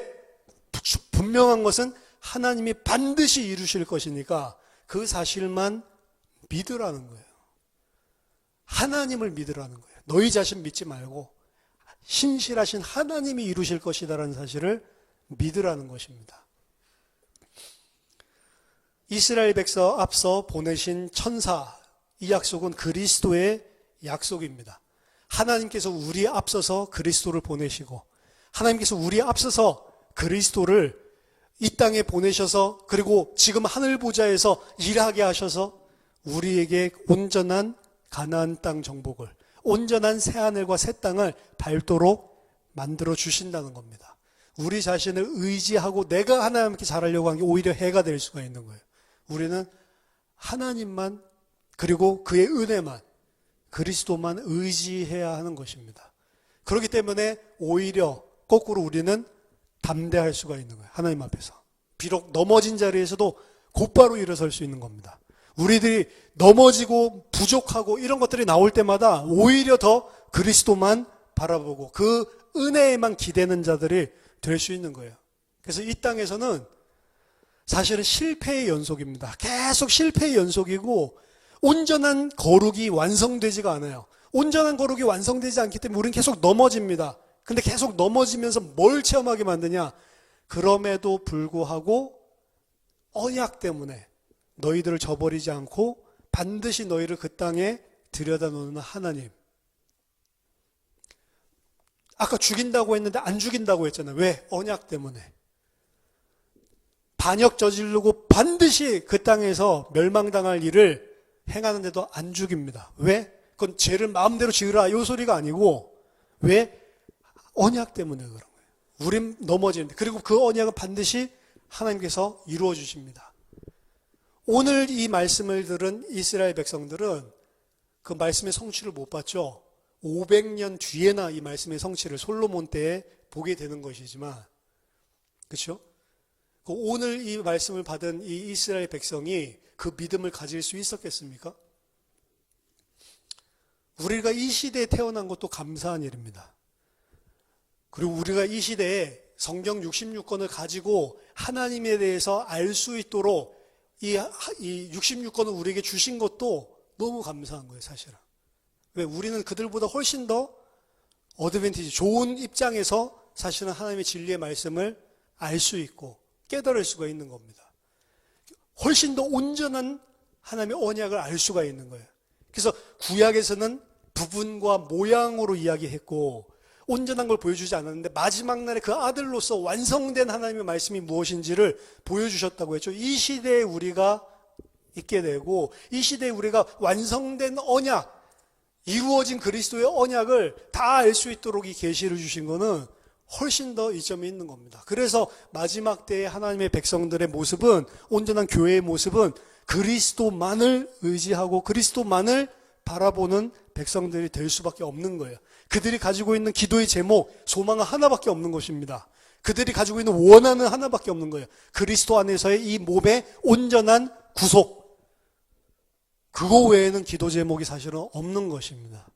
분명한 것은 하나님이 반드시 이루실 것이니까 그 사실만 믿으라는 거예요. 하나님을 믿으라는 거예요. 너희 자신 믿지 말고 신실하신 하나님이 이루실 것이다라는 사실을 믿으라는 것입니다. 이스라엘 백성 앞서 보내신 천사, 이 약속은 그리스도의 약속입니다. 하나님께서 우리 앞서서 그리스도를 보내시고 하나님께서 우리 앞서서 그리스도를 이 땅에 보내셔서 그리고 지금 하늘 보좌에서 일하게 하셔서 우리에게 온전한 가나안 땅 정복을, 온전한 새하늘과 새 땅을 밟도록 만들어 주신다는 겁니다. 우리 자신을 의지하고 내가 하나님께 잘하려고 하는 게 오히려 해가 될 수가 있는 거예요. 우리는 하나님만, 그리고 그의 은혜만, 그리스도만 의지해야 하는 것입니다. 그렇기 때문에 오히려 거꾸로 우리는 담대할 수가 있는 거예요. 하나님 앞에서. 비록 넘어진 자리에서도 곧바로 일어설 수 있는 겁니다. 우리들이 넘어지고 부족하고 이런 것들이 나올 때마다 오히려 더 그리스도만 바라보고 그 은혜에만 기대는 자들이 될 수 있는 거예요. 그래서 이 땅에서는 사실은 실패의 연속입니다. 계속 실패의 연속이고 온전한 거룩이 완성되지가 않아요. 온전한 거룩이 완성되지 않기 때문에 우리는 계속 넘어집니다. 근데 계속 넘어지면서 뭘 체험하게 만드냐? 그럼에도 불구하고 언약 때문에 너희들을 저버리지 않고 반드시 너희를 그 땅에 들여다놓는 하나님. 아까 죽인다고 했는데 안 죽인다고 했잖아요. 왜? 언약 때문에. 반역 저지르고 반드시 그 땅에서 멸망당할 일을 행하는데도 안 죽입니다. 왜? 그건 죄를 마음대로 지으라 이 소리가 아니고 왜? 언약 때문에 그런 거예요. 우린 넘어지는데 그리고 그 언약은 반드시 하나님께서 이루어 주십니다. 오늘 이 말씀을 들은 이스라엘 백성들은 그 말씀의 성취를 못 봤죠. 500년 뒤에나 이 말씀의 성취를 솔로몬 때에 보게 되는 것이지만, 그렇죠? 오늘 이 말씀을 받은 이 이스라엘 백성이 그 믿음을 가질 수 있었겠습니까? 우리가 이 시대에 태어난 것도 감사한 일입니다. 그리고 우리가 이 시대에 성경 66권을 가지고 하나님에 대해서 알 수 있도록 이 66권을 우리에게 주신 것도 너무 감사한 거예요, 사실은. 왜? 우리는 그들보다 훨씬 더 어드밴티지, 좋은 입장에서 사실은 하나님의 진리의 말씀을 알 수 있고 깨달을 수가 있는 겁니다. 훨씬 더 온전한 하나님의 언약을 알 수가 있는 거예요. 그래서 구약에서는 부분과 모양으로 이야기했고 온전한 걸 보여주지 않았는데 마지막 날에 그 아들로서 완성된 하나님의 말씀이 무엇인지를 보여주셨다고 했죠. 이 시대에 우리가 있게 되고 이 시대에 우리가 완성된 언약, 이루어진 그리스도의 언약을 다 알 수 있도록 이 계시를 주신 거는 훨씬 더 이점이 있는 겁니다. 그래서 마지막 때의 하나님의 백성들의 모습은, 온전한 교회의 모습은 그리스도만을 의지하고 그리스도만을 바라보는 백성들이 될 수밖에 없는 거예요. 그들이 가지고 있는 기도의 제목, 소망은 하나밖에 없는 것입니다. 그들이 가지고 있는 원하는 하나밖에 없는 거예요. 그리스도 안에서의 이 몸의 온전한 구속. 그거 외에는 기도 제목이 사실은 없는 것입니다.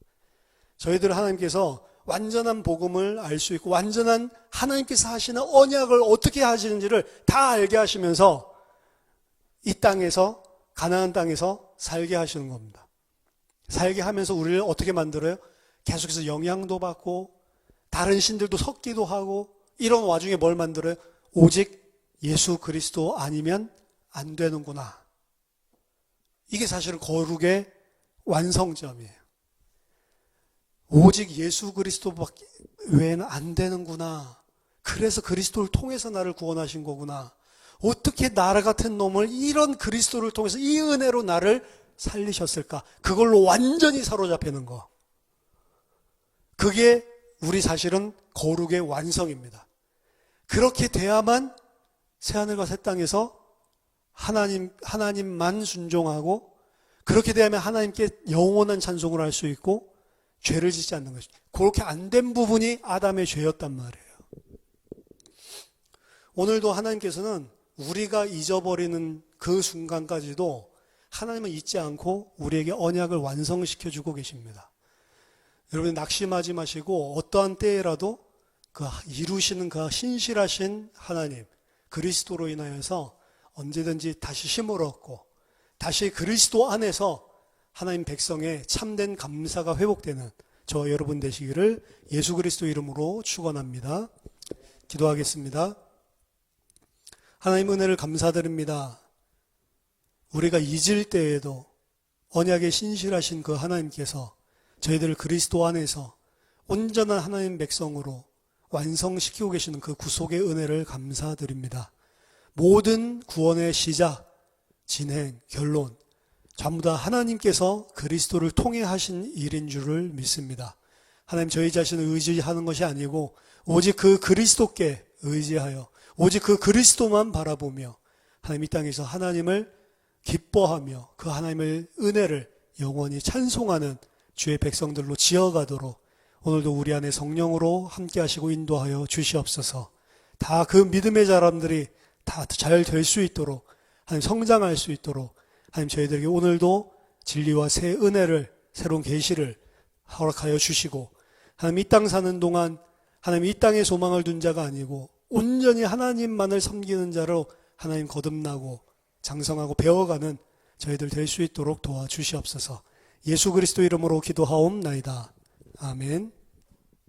저희들 하나님께서 완전한 복음을 알 수 있고 완전한 하나님께서 하시는 언약을 어떻게 하시는지를 다 알게 하시면서 이 땅에서, 가나안 땅에서 살게 하시는 겁니다. 살게 하면서 우리를 어떻게 만들어요? 계속해서 영향도 받고 다른 신들도 섞기도 하고 이런 와중에 뭘 만들어요? 오직 예수 그리스도 아니면 안 되는구나. 이게 사실은 거룩의 완성점이에요. 오직 예수 그리스도 외에는 안 되는구나. 그래서 그리스도를 통해서 나를 구원하신 거구나. 어떻게 나라 같은 놈을 이런 그리스도를 통해서 이 은혜로 나를 살리셨을까? 그걸로 완전히 사로잡히는 거. 그게 우리 사실은 거룩의 완성입니다. 그렇게 돼야만 새하늘과 새 땅에서 하나님만 순종하고 그렇게 되면 하나님께 영원한 찬송을 할 수 있고 죄를 짓지 않는 것입니다. 그렇게 안 된 부분이 아담의 죄였단 말이에요. 오늘도 하나님께서는 우리가 잊어버리는 그 순간까지도 하나님은 잊지 않고 우리에게 언약을 완성시켜주고 계십니다. 여러분 낙심하지 마시고 어떠한 때에라도 그 이루시는 그 신실하신 하나님 그리스도로 인하여서 언제든지 다시 힘을 얻고 다시 그리스도 안에서 하나님 백성의 참된 감사가 회복되는 저와 여러분 되시기를 예수 그리스도 이름으로 축원합니다. 기도하겠습니다. 하나님 은혜를 감사드립니다. 우리가 잊을 때에도 언약에 신실하신 그 하나님께서 저희들을 그리스도 안에서 온전한 하나님 백성으로 완성시키고 계시는 그 구속의 은혜를 감사드립니다. 모든 구원의 시작, 진행, 결론 전부 다 하나님께서 그리스도를 통해 하신 일인 줄을 믿습니다. 하나님, 저희 자신을 의지하는 것이 아니고 오직 그 그리스도께 의지하여 오직 그 그리스도만 바라보며 하나님 이 땅에서 하나님을 기뻐하며 그 하나님의 은혜를 영원히 찬송하는 주의 백성들로 지어가도록 오늘도 우리 안에 성령으로 함께 하시고 인도하여 주시옵소서. 다 그 믿음의 사람들이 다 잘 될 수 있도록 하나님 성장할 수 있도록 하나님 저희들에게 오늘도 진리와 새 은혜를 새로운 계시를 허락하여 주시고 하나님 이 땅 사는 동안 하나님 이 땅에 소망을 둔 자가 아니고 온전히 하나님만을 섬기는 자로 하나님 거듭나고 장성하고 배워가는 저희들 될 수 있도록 도와주시옵소서. 예수 그리스도 이름으로 기도하옵나이다. 아멘.